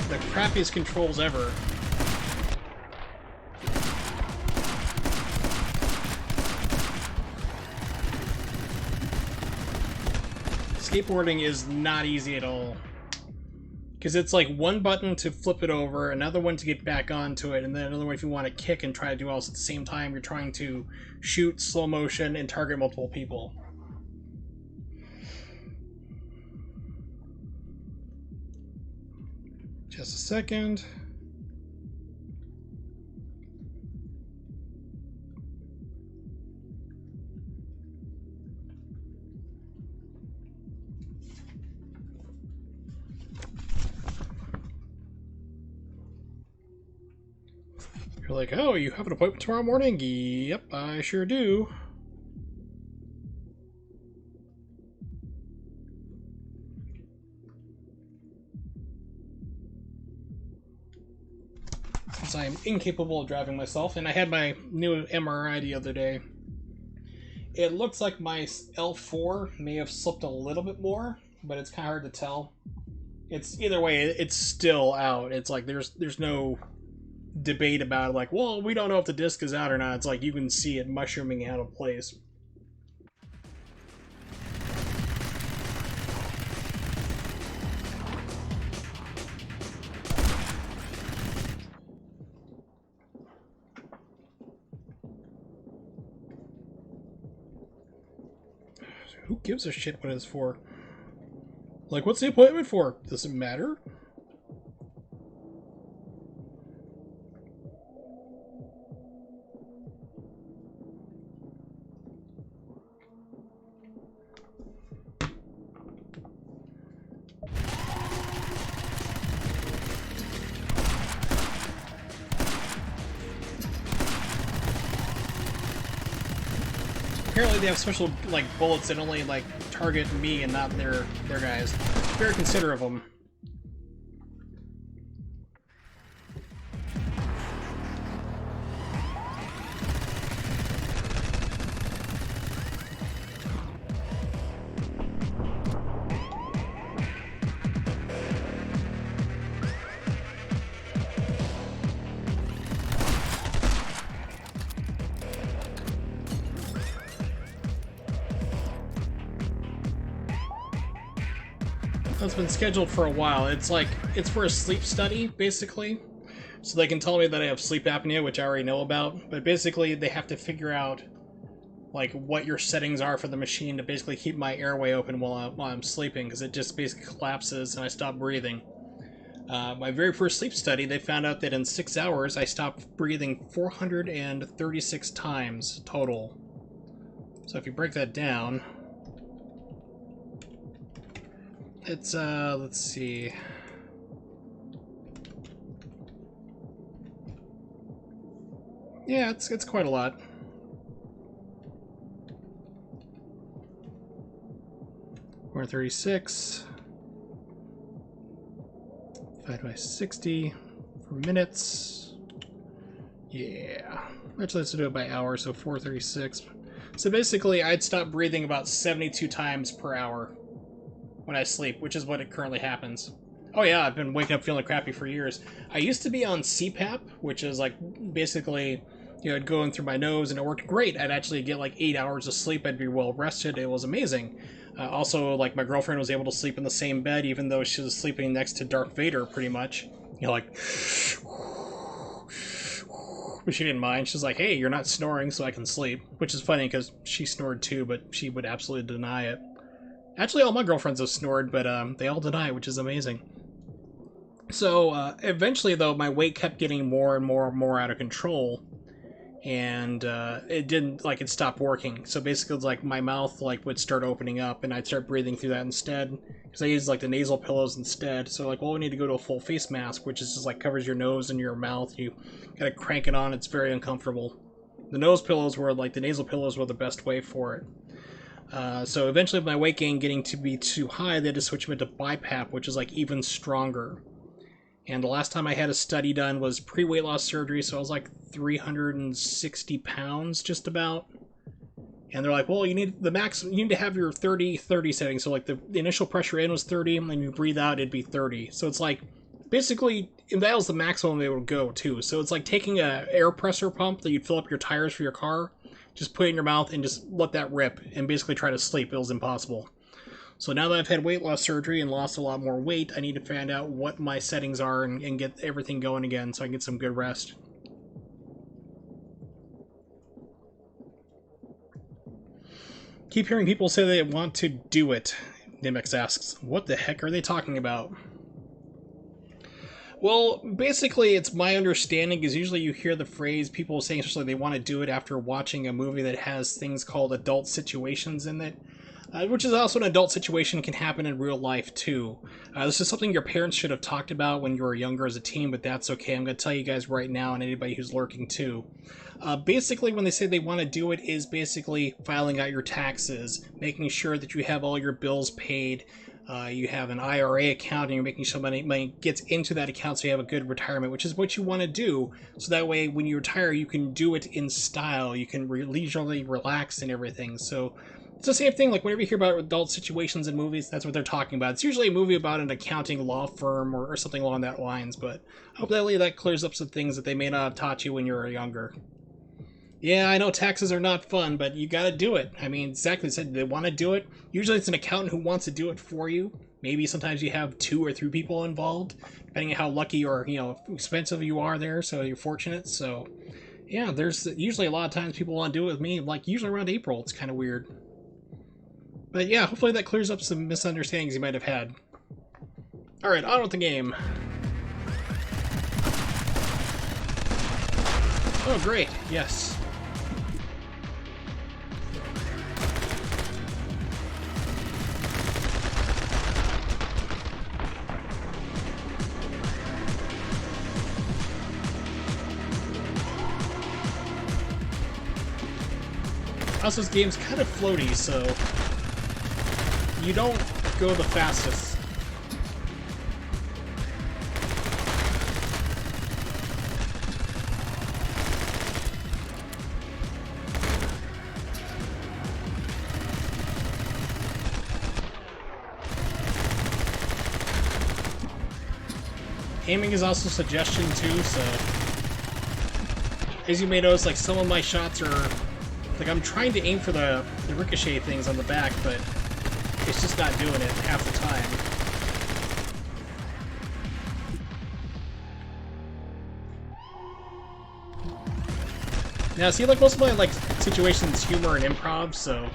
the crappiest controls ever. Skateboarding is not easy at all. Because it's like one button to flip it over, another one to get back onto it, and then another one if you want to kick and try to do all this at the same time. You're trying to shoot, slow motion, and target multiple people. Just a second. You're like, oh, you have an appointment tomorrow morning? Yep, I sure do. Since I am incapable of driving myself, and I had my new MRI the other day. It looks like my L4 may have slipped a little bit more, but it's kind of hard to tell. It's either way, it's still out. It's like there's no debate about it, like, well, we don't know if the disc is out or not. It's like you can see it mushrooming out of place. Who gives a shit what it's for? Like, what's the appointment for? Does it matter? Apparently they have special, like, bullets that only, like, target me and not their guys. Very considerate of them. It's been scheduled for a while. It's like, it's for a sleep study, basically. So they can tell me that I have sleep apnea, which I already know about. But basically, they have to figure out, like, what your settings are for the machine to basically keep my airway open while I'm sleeping, because it just basically collapses and I stop breathing. My very first sleep study, they found out that in 6 hours, I stopped breathing 436 times total. So if you break that down... It's, let's see. Yeah, it's quite a lot. We're 36. 5 by 60 for minutes. Yeah. Actually, let's do it by hour, so 436. So basically, I'd stop breathing about 72 times per hour when I sleep, which is what it currently happens. Oh yeah, I've been waking up feeling crappy for years. I used to be on CPAP, which is like basically, you know, it'd go in through my nose and it worked great. I'd actually get like 8 hours of sleep. I'd be well rested. It was amazing. Also, like my girlfriend was able to sleep in the same bed, even though she was sleeping next to Darth Vader, pretty much. You know, like, but she didn't mind. She's like, "Hey, you're not snoring, so I can sleep," which is funny because she snored too, but she would absolutely deny it. Actually, all my girlfriends have snored, but they all deny it, which is amazing. So, eventually, though, my weight kept getting more and more and more out of control, and it didn't, like, it stopped working. So basically, it's like my mouth, like, would start opening up, and I'd start breathing through that instead, because I used, like, the nasal pillows instead. So, like, well, we need to go to a full face mask, which is just, like, covers your nose and your mouth. You gotta crank it on. It's very uncomfortable. The nose pillows were, like, the nasal pillows were the best way for it. So eventually, with my weight gain getting to be too high, they had to switch me to BiPAP, which is like even stronger. And the last time I had a study done was pre-weight loss surgery, so I was like 360 pounds, just about. And they're like, well, you need the max. You need to have your 30-30 setting. So like the initial pressure in was 30, and when you breathe out, it'd be 30. So it's like basically that was the maximum they would go too. So it's like taking a air pressure pump that you'd fill up your tires for your car. Just put it in your mouth and just let that rip and basically try to sleep. It was impossible. So now that I've had weight loss surgery and lost a lot more weight, I need to find out what my settings are and get everything going again so I can get some good rest. Keep hearing people say they want to do it. Nimix asks, what the heck are they talking about? Well, basically, it's my understanding is usually you hear the phrase people saying especially they want to do it after watching a movie that has things called adult situations in it, which is also an adult situation can happen in real life too. This is something your parents should have talked about when you were younger as a teen, but that's okay. I'm going to tell you guys right now and anybody who's lurking too. Basically, when they say they want to do it is basically filing out your taxes, making sure that you have all your bills paid, you have an IRA account and you're making sure money gets into that account so you have a good retirement, which is what you want to do. So that way when you retire, you can do it in style. You can leisurely relax and everything. So it's the same thing. Like whenever you hear about adult situations in movies, that's what they're talking about. It's usually a movie about an accounting law firm or something along that lines. But hopefully that clears up some things that they may not have taught you when you were younger. Yeah, I know taxes are not fun, but you gotta do it. I mean, exactly said they want to do it. Usually it's an accountant who wants to do it for you. Maybe sometimes you have 2 or 3 people involved, depending on how lucky or, you know, expensive you are there, so you're fortunate. So, yeah, there's usually a lot of times people want to do it with me, like usually around April. It's kind of weird. But yeah, hopefully that clears up some misunderstandings you might have had. Alright, on with the game. Oh, great, yes. Also, this game's kind of floaty, so you don't go the fastest. Aiming is also a suggestion too, so as you may notice, like some of my shots are like I'm trying to aim for the ricochet things on the back, but it's just not doing it half the time. Now, see, like most of my like situations, humor and improv, so.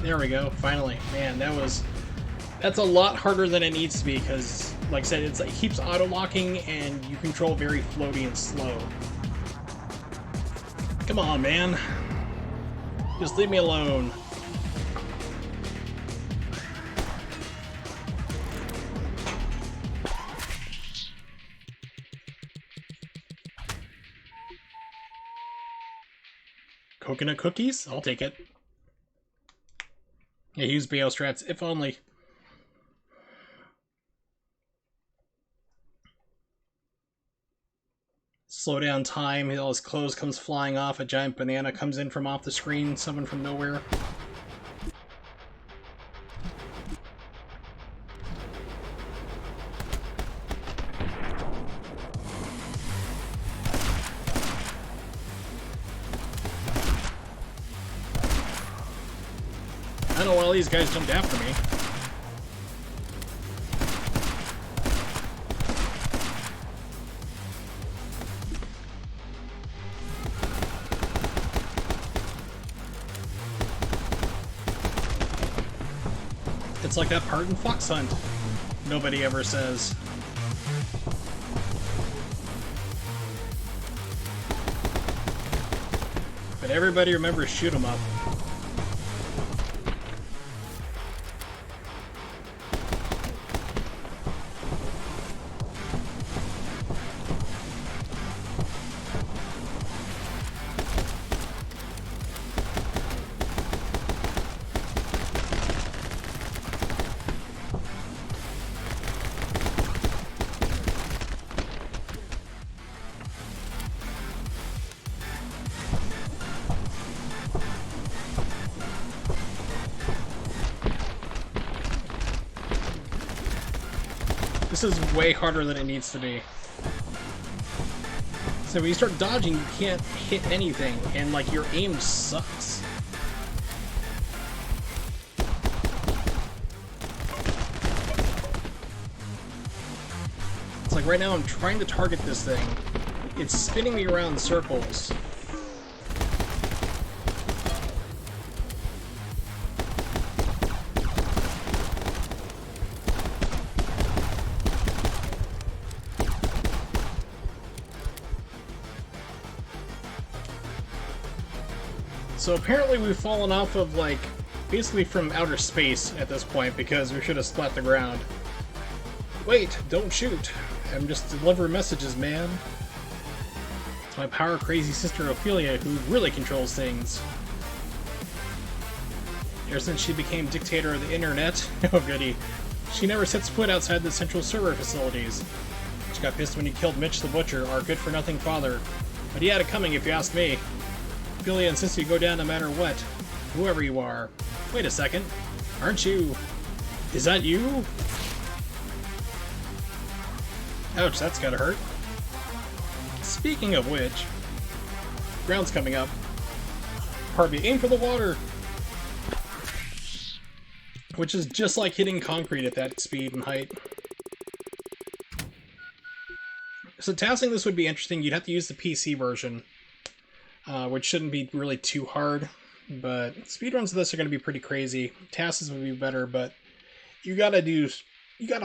There we go, finally. Man, that's a lot harder than it needs to be, because, like I said, it keeps auto-locking, and you control very floaty and slow. Come on, man. Just leave me alone. Coconut cookies? I'll take it. Yeah, use BO strats, if only. Slow down time, all his clothes comes flying off, a giant banana comes in from off the screen, someone from nowhere. I don't know why all these guys jumped after me. It's like that part in Fox Hunt nobody ever says. But everybody remembers shoot 'em up. This is way harder than it needs to be. So when you start dodging, you can't hit anything, and like your aim sucks. It's like right now I'm trying to target this thing. It's spinning me around in circles. So apparently we've fallen off of, like, basically from outer space at this point, because we should have splat the ground. Wait, don't shoot. I'm just delivering messages, man. It's my power-crazy sister Ophelia who really controls things. Ever since she became dictator of the internet, oh goody, she never sets foot outside the central server facilities. Just got pissed when you killed Mitch the Butcher, our good-for-nothing father. But he had it coming, if you ask me. Billy insists you go down no matter what. Whoever you are. Wait a second. Aren't you... Is that you? Ouch, that's gotta hurt. Speaking of which... Ground's coming up. Pardon me, aim for the water! Which is just like hitting concrete at that speed and height. So tasking this would be interesting. You'd have to use the PC version, which shouldn't be really too hard. But speedruns of this are going to be pretty crazy. Tasks would be better, but you gotta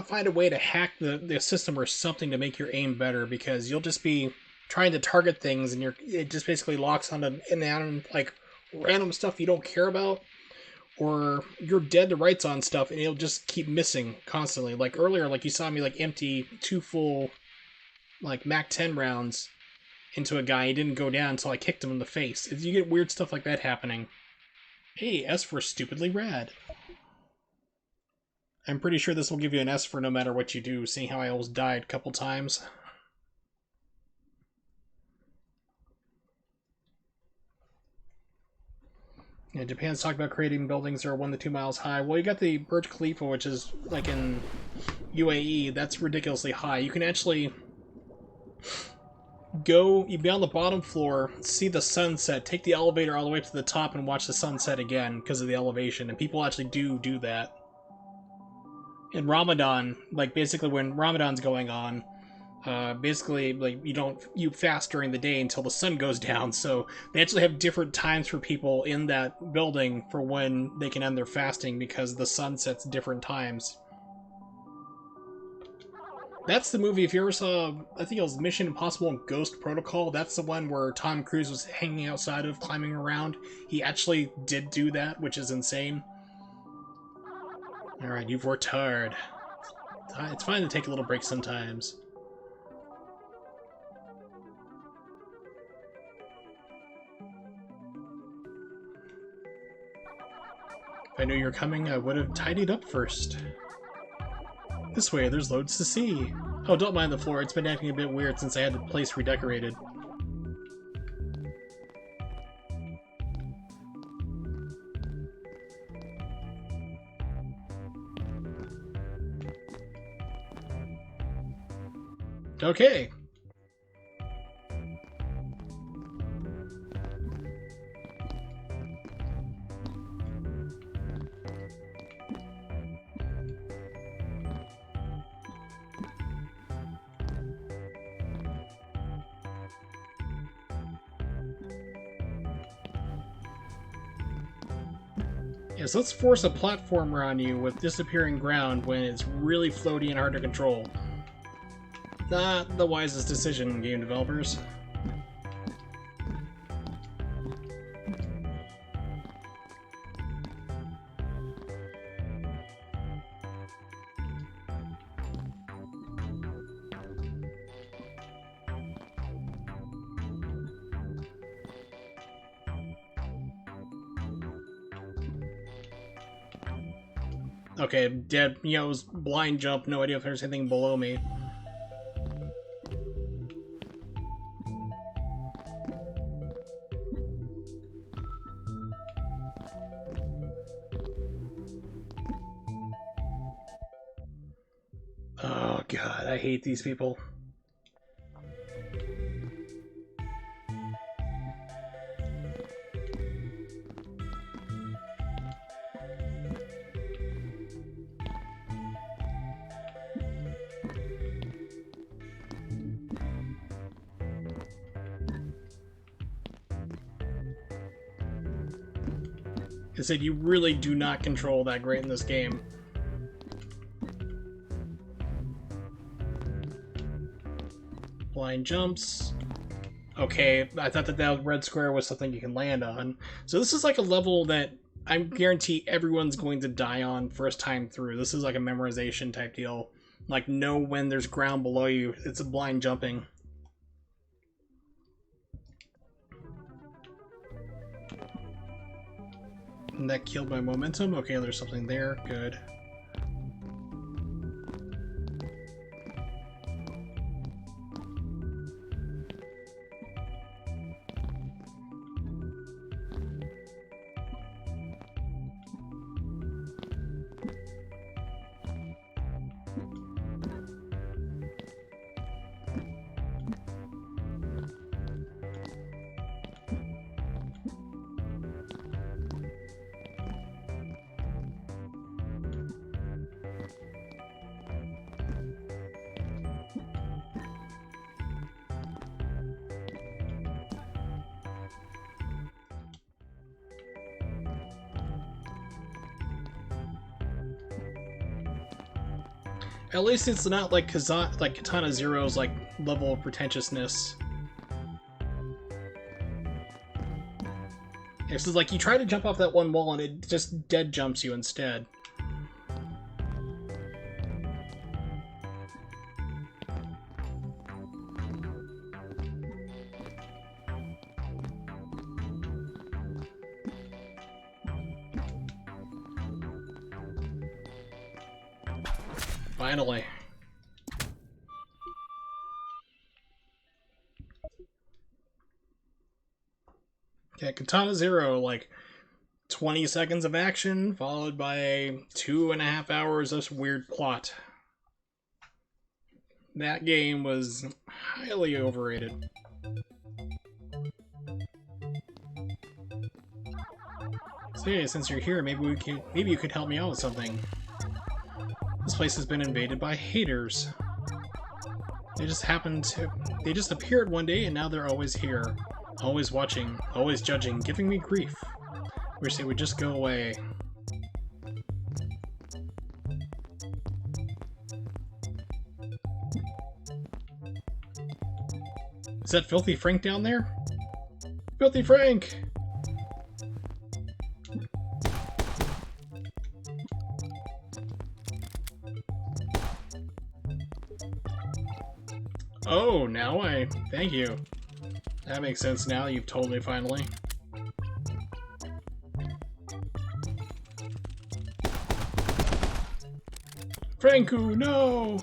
find a way to hack the system or something to make your aim better, because you'll just be trying to target things and it just basically locks onto like random stuff you don't care about, or you're dead to rights on stuff and it'll just keep missing constantly. Like earlier, like you saw me like empty 2 full like MAC-10 rounds into a guy. He didn't go down until I kicked him in the face. You get weird stuff like that happening. Hey, S for stupidly rad. I'm pretty sure this will give you an S for no matter what you do, seeing how I almost died a couple times. Yeah, Japan's talked about creating buildings that are 1 to 2 miles high. Well, you got the Burj Khalifa, which is like in UAE. That's ridiculously high. You can actually you'd be on the bottom floor, see the sunset, take the elevator all the way up to the top and watch the sunset again because of the elevation, and people actually do that. In Ramadan, like basically when Ramadan's going on, basically like you fast during the day until the sun goes down, so they actually have different times for people in that building for when they can end their fasting because the sun sets different times. That's the movie, if you ever saw, I think it was Mission Impossible and Ghost Protocol, that's the one where Tom Cruise was hanging outside of, climbing around. He actually did do that, which is insane. Alright, you've worked hard. It's fine to take a little break sometimes. If I knew you were coming, I would have tidied up first. This way, there's loads to see. Oh, don't mind the floor, it's been acting a bit weird since I had the place redecorated. Okay. Yes, let's force a platformer on you with disappearing ground when it's really floaty and hard to control. Not the wisest decision, game developers. Okay, dead. You know, it was blind jump, no idea if there's anything below me. Oh god, I hate these people. I said you really do not control that great in this game. Blind jumps. Okay, I thought that red square was something you can land on. So this is like a level that I guarantee everyone's going to die on first time through. This is like a memorization type deal. Like, know when there's ground below you. It's a blind jumping. And that killed my momentum. Okay, there's something there. Good. At least it's not like Katana Zero's like level of pretentiousness. It's like you try to jump off that one wall and it just dead jumps you instead. Finally. Okay, Katana Zero, like 20 seconds of action, followed by 2.5 hours of weird plot. That game was highly overrated. So yeah, since you're here, maybe you could help me out with something. This place has been invaded by haters. They just appeared one day and now they're always here. Always watching, always judging, giving me grief. Wish they would just go away. Is that Filthy Frank down there? Filthy Frank! Oh, now thank you. That makes sense now, you've told me finally. Franku, no!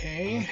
Okay.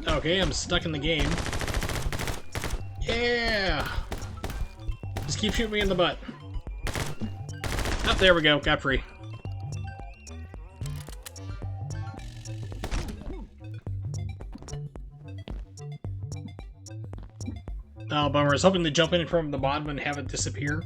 Okay, I'm stuck in the game. Yeah! Just keep shooting me in the butt. Oh, there we go. Got free. Oh, bummer. I was hoping to jump in from the bottom and have it disappear.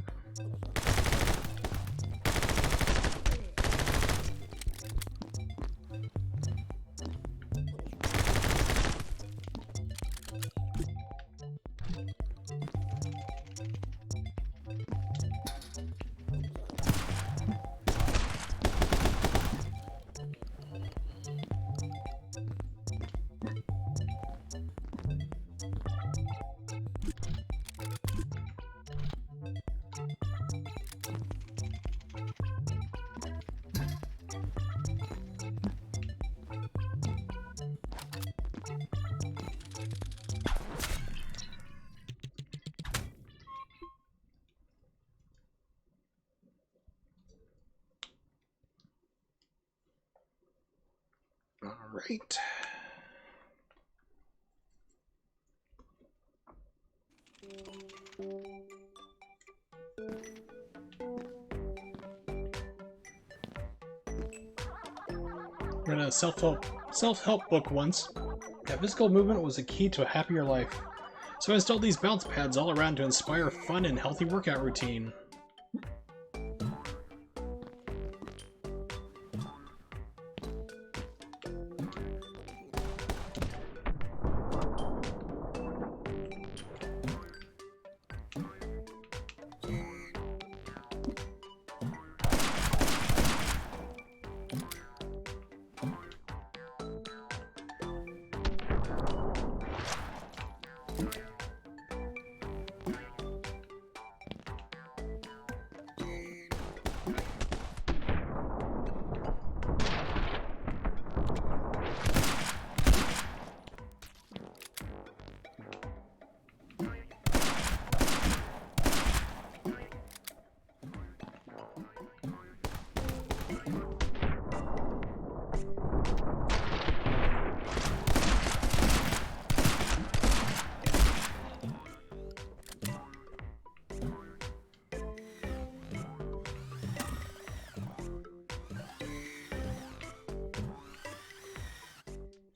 All right. Read a self-help book once. That physical movement was a key to a happier life. So I installed these bounce pads all around to inspire a fun and healthy workout routine.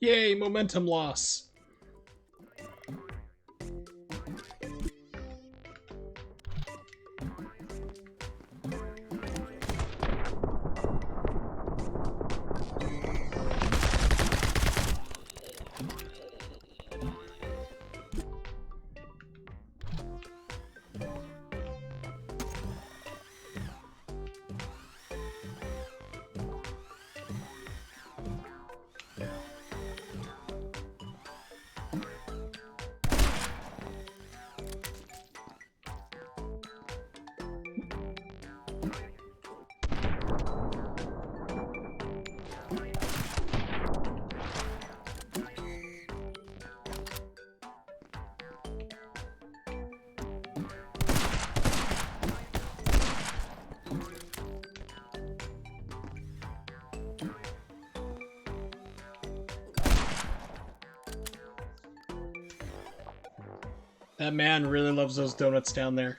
Yay, momentum loss. That man really loves those donuts down there.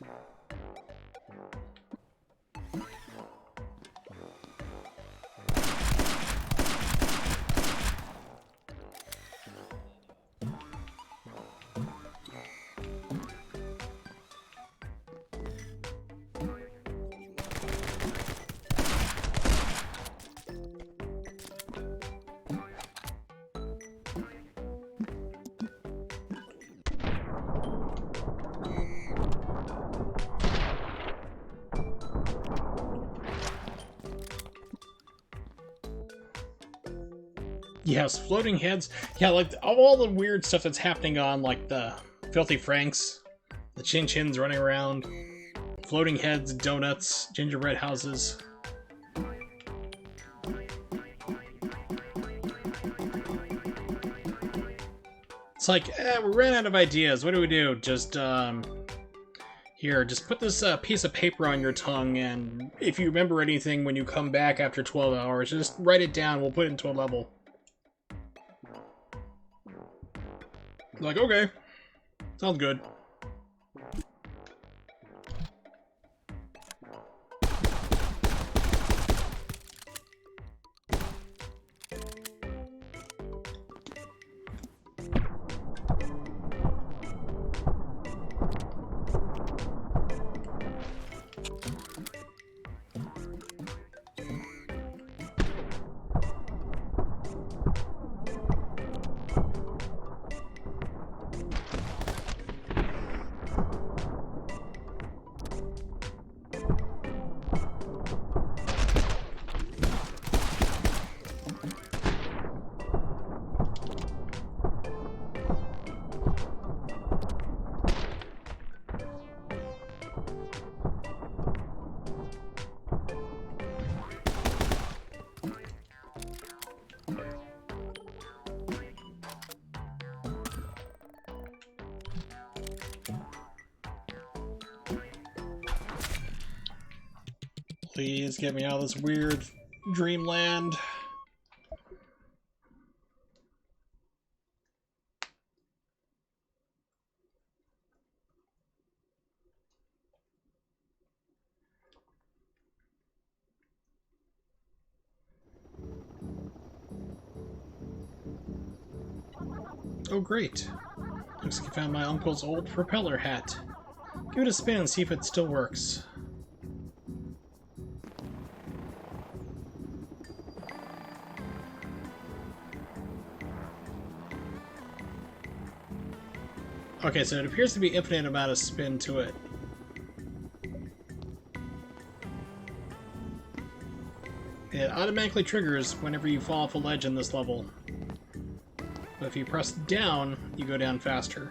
Yes, floating heads. Yeah, like all the weird stuff that's happening on like the Filthy Franks, the Chin Chins running around, floating heads, donuts, gingerbread houses. It's like, we ran out of ideas. What do we do? Just, here, just put this piece of paper on your tongue, and if you remember anything when you come back after 12 hours, just write it down. We'll put it into a level. Like, okay. Sounds good. Please get me out of this weird dreamland. Oh, great. Looks like you found my uncle's old propeller hat. Give it a spin and see if it still works. Okay, so it appears to be infinite amount of spin to it. It automatically triggers whenever you fall off a ledge in this level. But if you press down, you go down faster.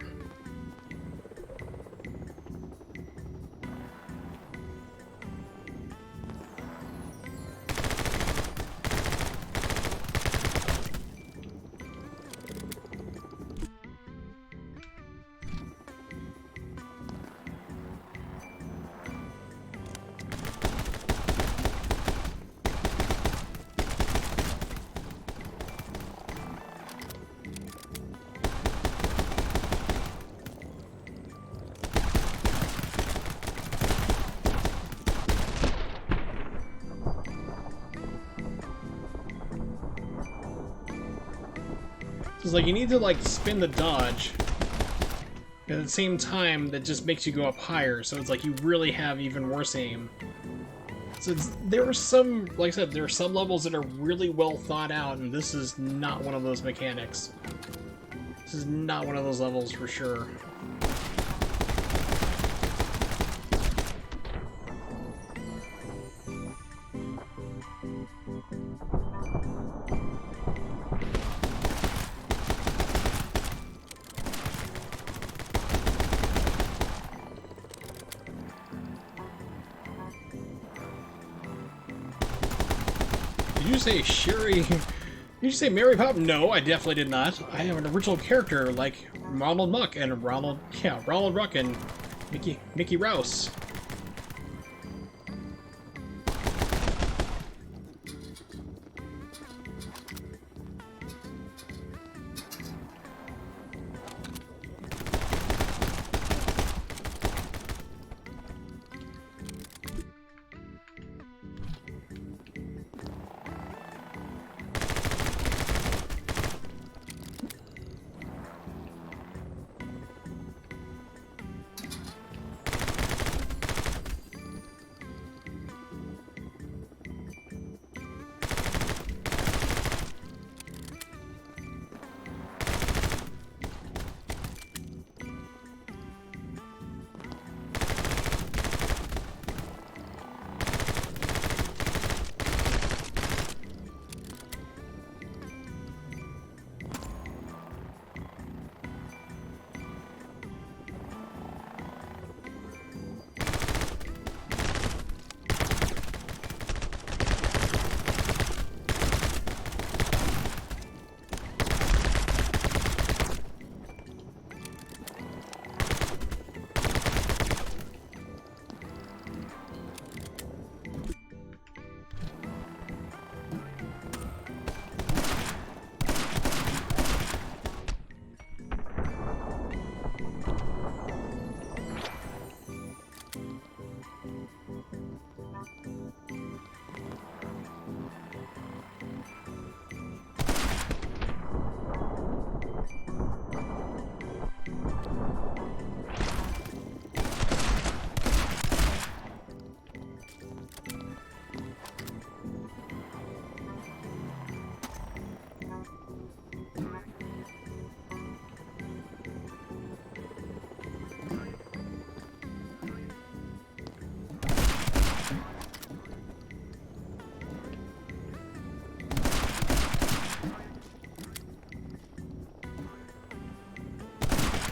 It's like you need to like spin the dodge, and at the same time that just makes you go up higher, so it's like you really have even worse aim. So there are some, like I said, there are some levels that are really well thought out, and this is not one of those mechanics. This is not one of those levels for sure. Did you say Sherry? Did you say Mary Pop? No, I definitely did not. I have an original character like Ronald Muck and Ronald Ruck and Mickey Rouse.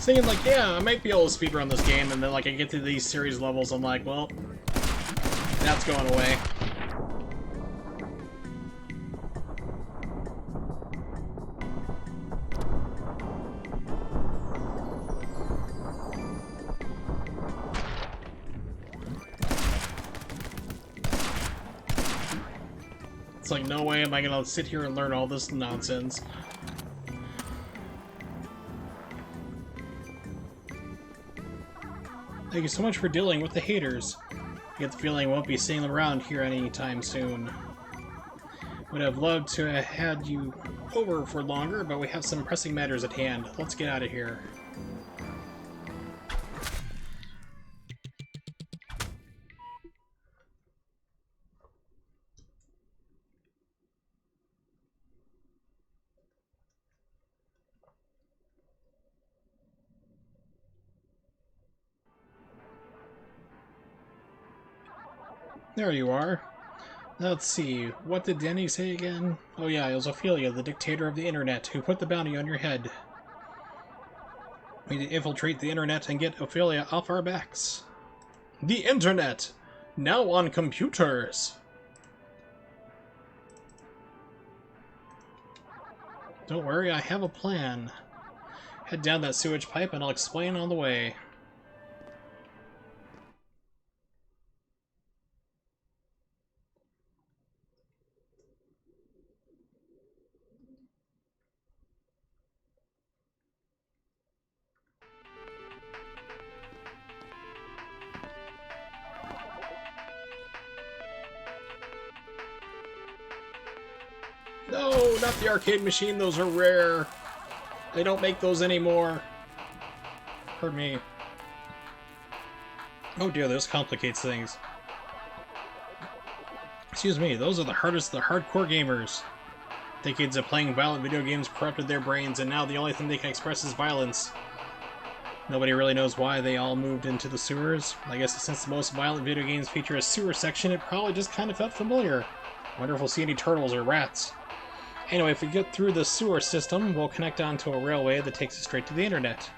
Thinking like, yeah, I might be able to speedrun this game, and then like I get to these series levels, I'm like, well, that's going away. It's like, no way am I gonna sit here and learn all this nonsense. Thank you so much for dealing with the haters. I get the feeling I won't be seeing them around here anytime soon. Would have loved to have had you over for longer, but we have some pressing matters at hand. Let's get out of here. There you are. Let's see, what did Denny say again? Oh yeah, it was Ophelia, the dictator of the internet, who put the bounty on your head. We need to infiltrate the internet and get Ophelia off our backs. The internet! Now on computers! Don't worry, I have a plan. Head down that sewage pipe and I'll explain on the way. No, not the arcade machine. Those are rare. They don't make those anymore. Pardon me. Oh dear, this complicates things. Excuse me, those are the hardest of the hardcore gamers. Decades of playing violent video games corrupted their brains, and now the only thing they can express is violence. Nobody really knows why they all moved into the sewers. I guess since most violent video games feature a sewer section, it probably just kind of felt familiar. Wonder if we'll see any turtles or rats. Anyway, if we get through the sewer system, we'll connect onto a railway that takes us straight to the internet.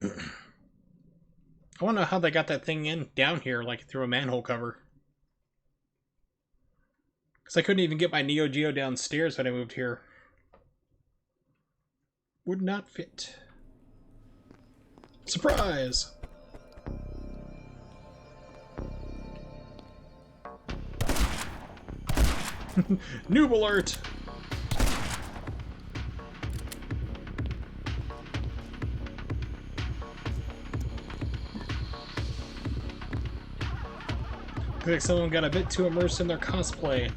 I want to know how they got that thing down here, like through a manhole cover. Because I couldn't even get my Neo Geo downstairs when I moved here. Would not fit. Surprise! Noob alert! Looks like someone got a bit too immersed in their cosplay.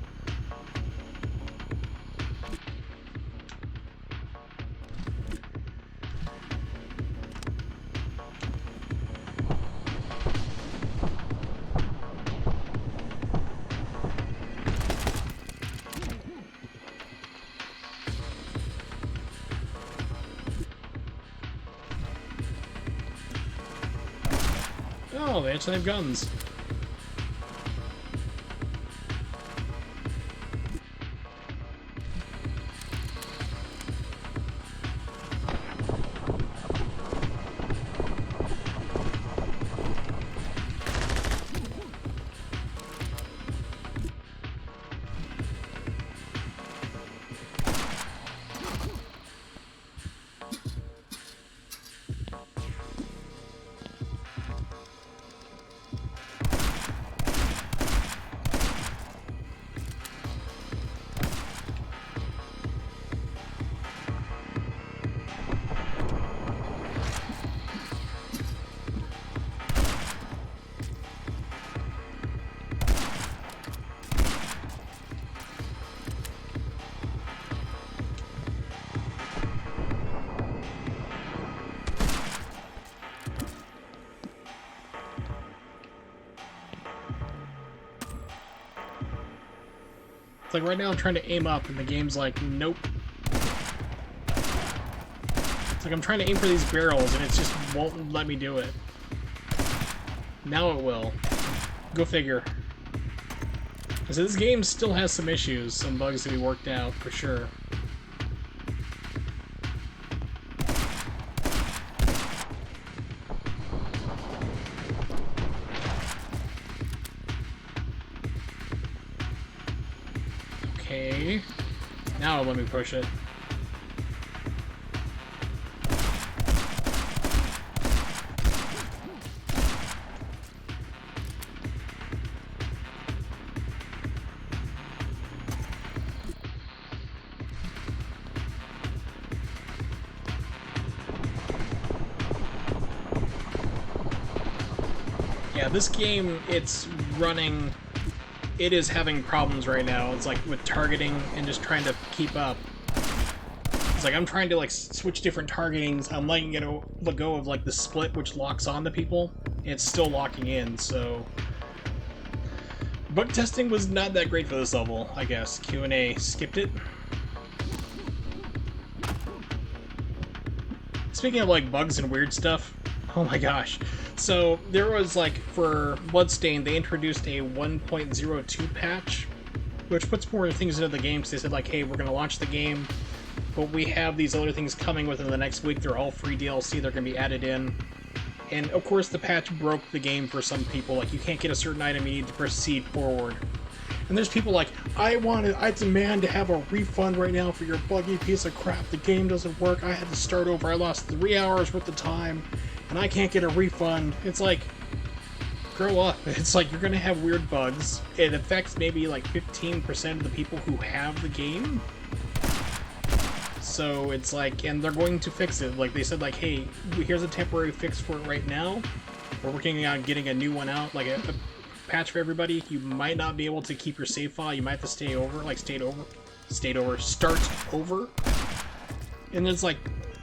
Oh, they actually have guns. It's like right now I'm trying to aim up and the game's like, nope. It's like I'm trying to aim for these barrels and it just won't let me do it. Now it will. Go figure. So this game still has some issues, some bugs to be worked out for sure. Okay. Now let me push it. Yeah, this game, it's running... It is having problems right now. It's like with targeting and just trying to keep up. It's like I'm trying to like switch different targetings. I'm letting it let go of like the split which locks on the people. And it's still locking in, so... Bug testing was not that great for this level, I guess. Q&A skipped it. Speaking of like bugs and weird stuff, oh my gosh. So there was like, for Bloodstained, they introduced a 1.02 patch, which puts more things into the game. So they said like, hey, we're going to launch the game, but we have these other things coming within the next week. They're all free DLC. They're going to be added in. And of course the patch broke the game for some people. Like, you can't get a certain item, you need to proceed forward. And there's people like, I demand to have a refund right now for your buggy piece of crap. The game doesn't work. I had to start over. I lost 3 hours worth of time, and I can't get a refund. It's like, grow up. It's like, you're gonna have weird bugs. It affects maybe like 15% of the people who have the game. So it's like, and they're going to fix it. Like, they said like, hey, here's a temporary fix for it right now. We're working on getting a new one out, like a patch for everybody. You might not be able to keep your save file. You might have to start over. And it's like,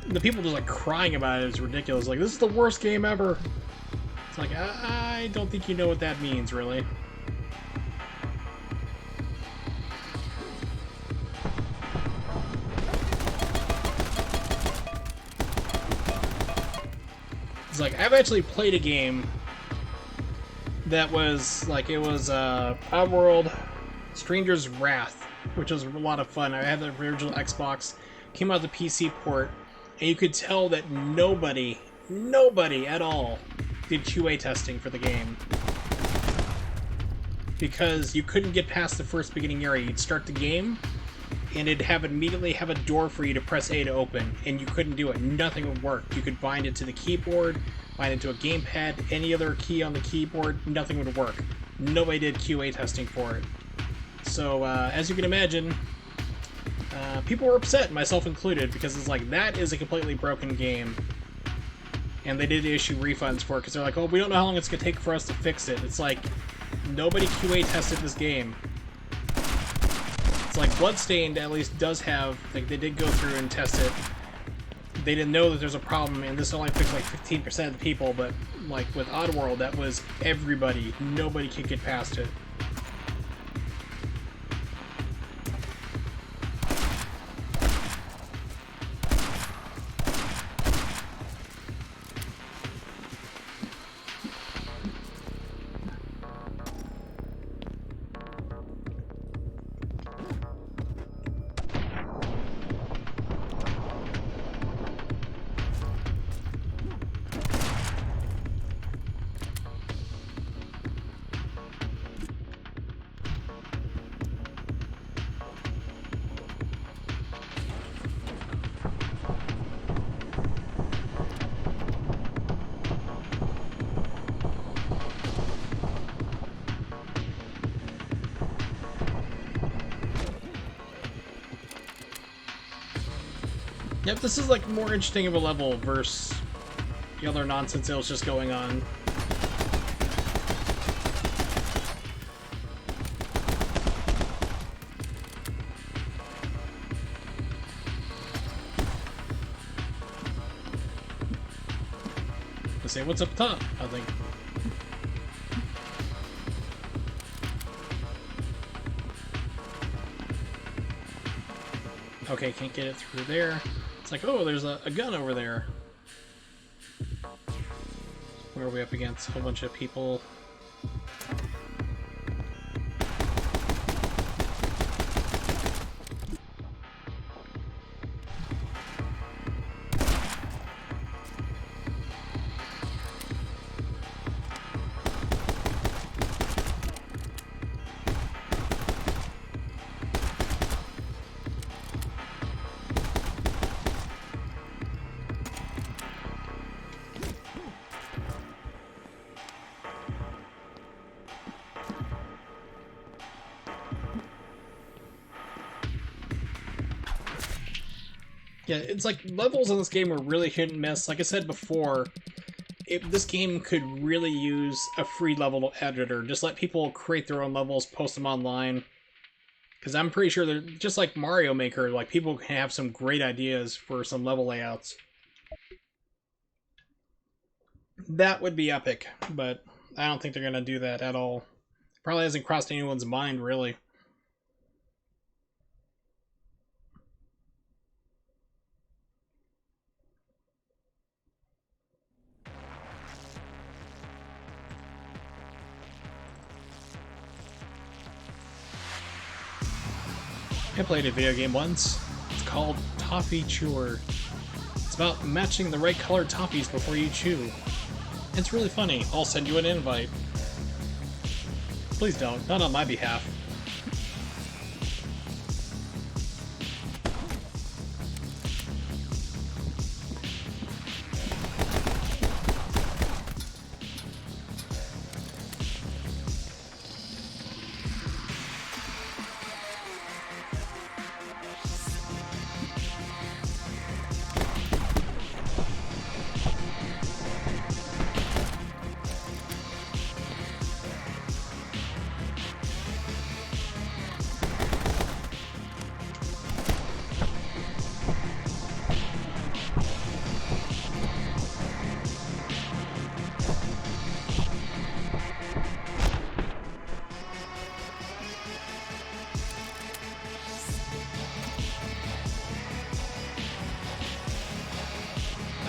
the people just like crying about it is ridiculous. Like, this is the worst game ever. It's like, I don't think you know what that means, really. It's like, I've actually played a game that was like, it was Oddworld Stranger's Wrath, which was a lot of fun. I had the original Xbox, came out the PC port, and you could tell that nobody at all did QA testing for the game. Because you couldn't get past the first beginning area. You'd start the game, and it'd immediately have a door for you to press A to open, and you couldn't do it. Nothing would work. You could bind it to the keyboard, bind it to a gamepad, any other key on the keyboard, nothing would work. Nobody did QA testing for it. So, as you can imagine, people were upset, myself included, because it's like, that is a completely broken game. And they did issue refunds for it, because they're like, oh, we don't know how long it's going to take for us to fix it. It's like, nobody QA tested this game. It's like, Bloodstained at least does have, like, they did go through and test it. They didn't know that there's a problem, and this only fixed like 15% of the people, but like with Oddworld, that was everybody. Nobody could get past it. Yep, this is like more interesting of a level versus the other nonsense that was just going on. Let's say, what's up top? I think. Okay, can't get it through there. It's like, oh, there's a gun over there. Where are we up against? A whole bunch of people. Yeah, it's like levels in this game are really hit and miss. Like I said before, this game could really use a free level editor. Just let people create their own levels, post them online. Because I'm pretty sure that, just like Mario Maker, like people can have some great ideas for some level layouts. That would be epic, but I don't think they're going to do that at all. Probably hasn't crossed anyone's mind, really. I played a video game once. It's called Toffee Chewer. It's about matching the right colored toffees before you chew. It's really funny. I'll send you an invite. Please don't. Not on my behalf.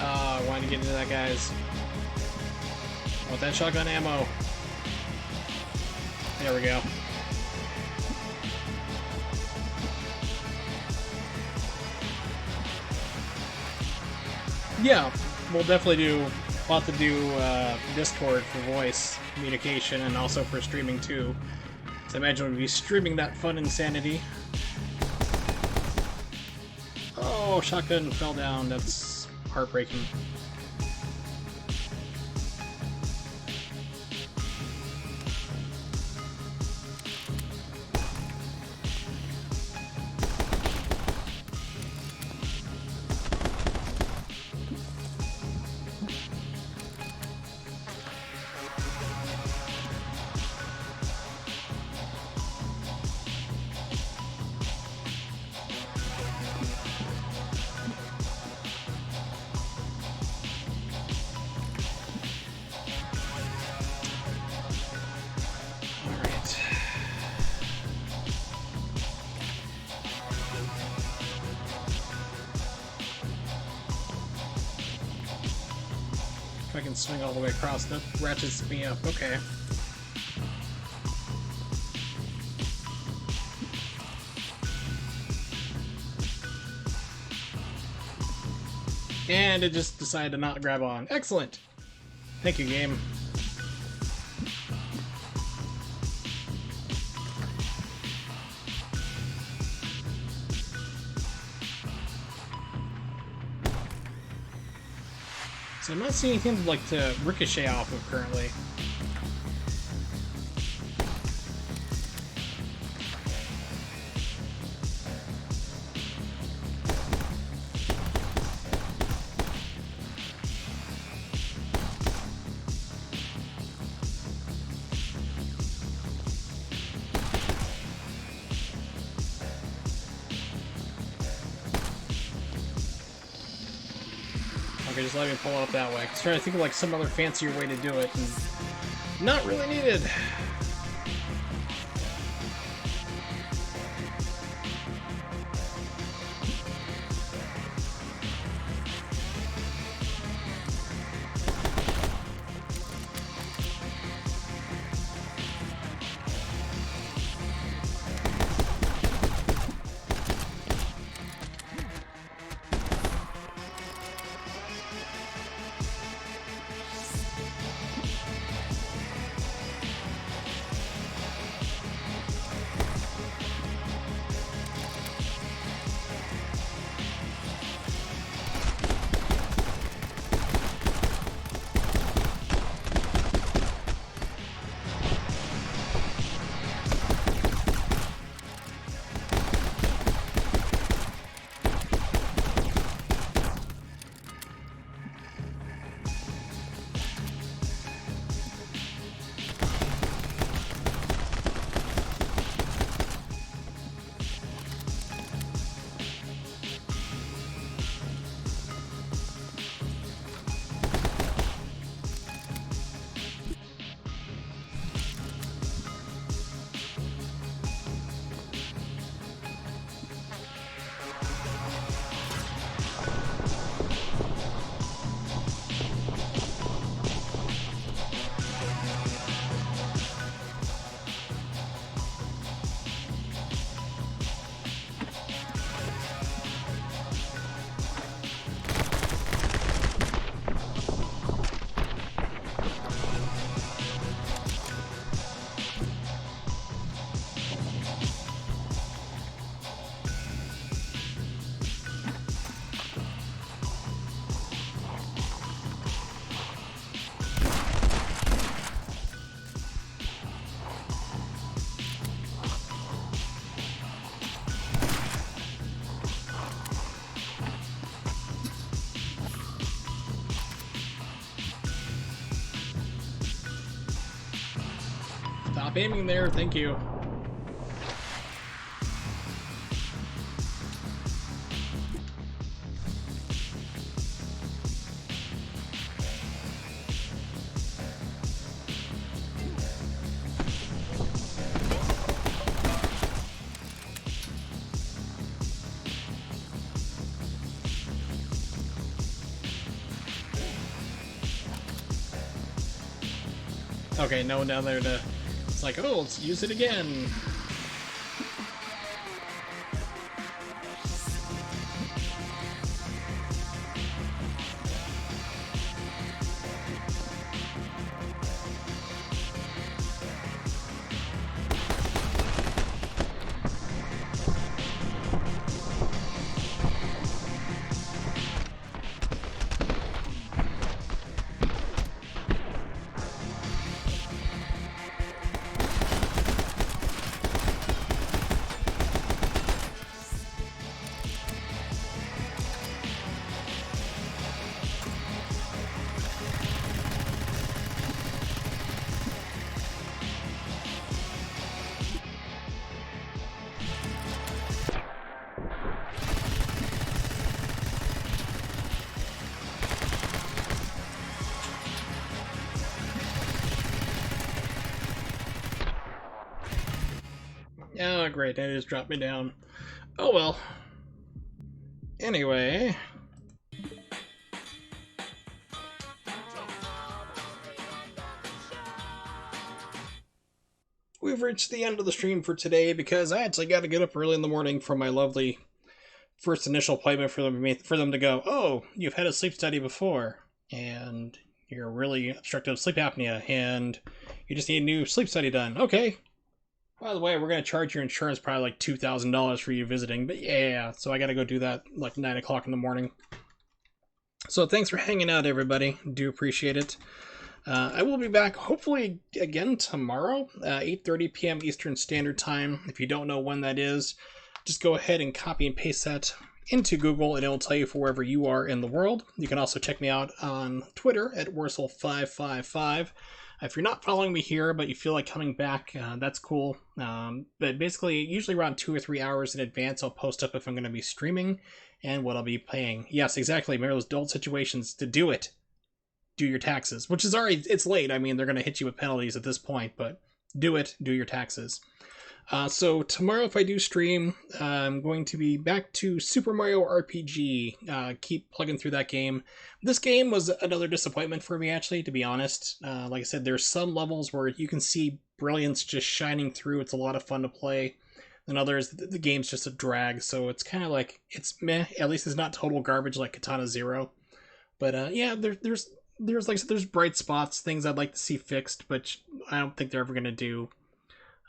I wanted to get into that, guys. I want that shotgun ammo. There we go. Yeah, we'll definitely do. We'll have to do Discord for voice communication and also for streaming too. So I imagine we'll be streaming that fun insanity. Oh, shotgun fell down. That's heartbreaking. If I can swing all the way across, that ratchets me up. Okay. And it just decided to not grab on. Excellent! Thank you, game. So I'm not seeing anything like to ricochet off of currently. Okay, just let me pull it up that way. I was trying to think of like some other fancier way to do it, and not really needed. Stop aiming there, thank you. Okay, no one down there to... It's like, oh, let's use it again. Oh, great, that just dropped me down. Oh well. Anyway... We've reached the end of the stream for today because I actually got to get up early in the morning for my lovely first initial appointment for them to go, oh, you've had a sleep study before, and you're really obstructive sleep apnea, and you just need a new sleep study done. Okay. By the way, we're going to charge your insurance probably like $2,000 for you visiting, but yeah, so I got to go do that like 9 o'clock in the morning. So thanks for hanging out, everybody. Do appreciate it. I will be back hopefully again tomorrow, 8:30 p.m. Eastern Standard Time. If you don't know when that is, just go ahead and copy and paste that into Google, and it will tell you for wherever you are in the world. You can also check me out on Twitter at Wursel555. If you're not following me here, but you feel like coming back, that's cool. But basically, usually around 2 or 3 hours in advance, I'll post up if I'm going to be streaming and what I'll be playing. Yes, exactly. Remember those adult situations to do it. Do your taxes, which is already, it's late. I mean, they're going to hit you with penalties at this point, but do it. Do your taxes. So tomorrow, if I do stream, I'm going to be back to Super Mario RPG. Keep plugging through that game. This game was another disappointment for me, actually, to be honest. Like I said, there's some levels where you can see brilliance just shining through. It's a lot of fun to play. And others, the game's just a drag. So it's kind of like, it's meh. At least it's not total garbage like Katana Zero. But yeah, there's like I said, there's bright spots, things I'd like to see fixed, but I don't think they're ever going to do.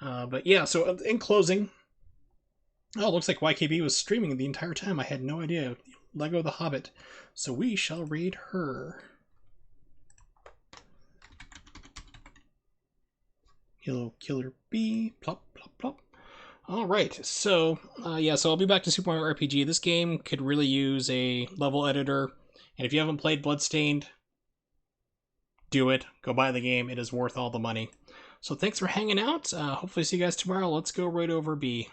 But yeah, so in closing, oh, it looks like YKB was streaming the entire time. I had no idea. Lego the Hobbit. So we shall raid her. Yellow Killer Bee. Plop, plop, plop. Alright, so, yeah, so I'll be back to Super Mario RPG. This game could really use a level editor. And if you haven't played Bloodstained, do it. Go buy the game. It is worth all the money. So thanks for hanging out. Hopefully see you guys tomorrow. Let's go right over B.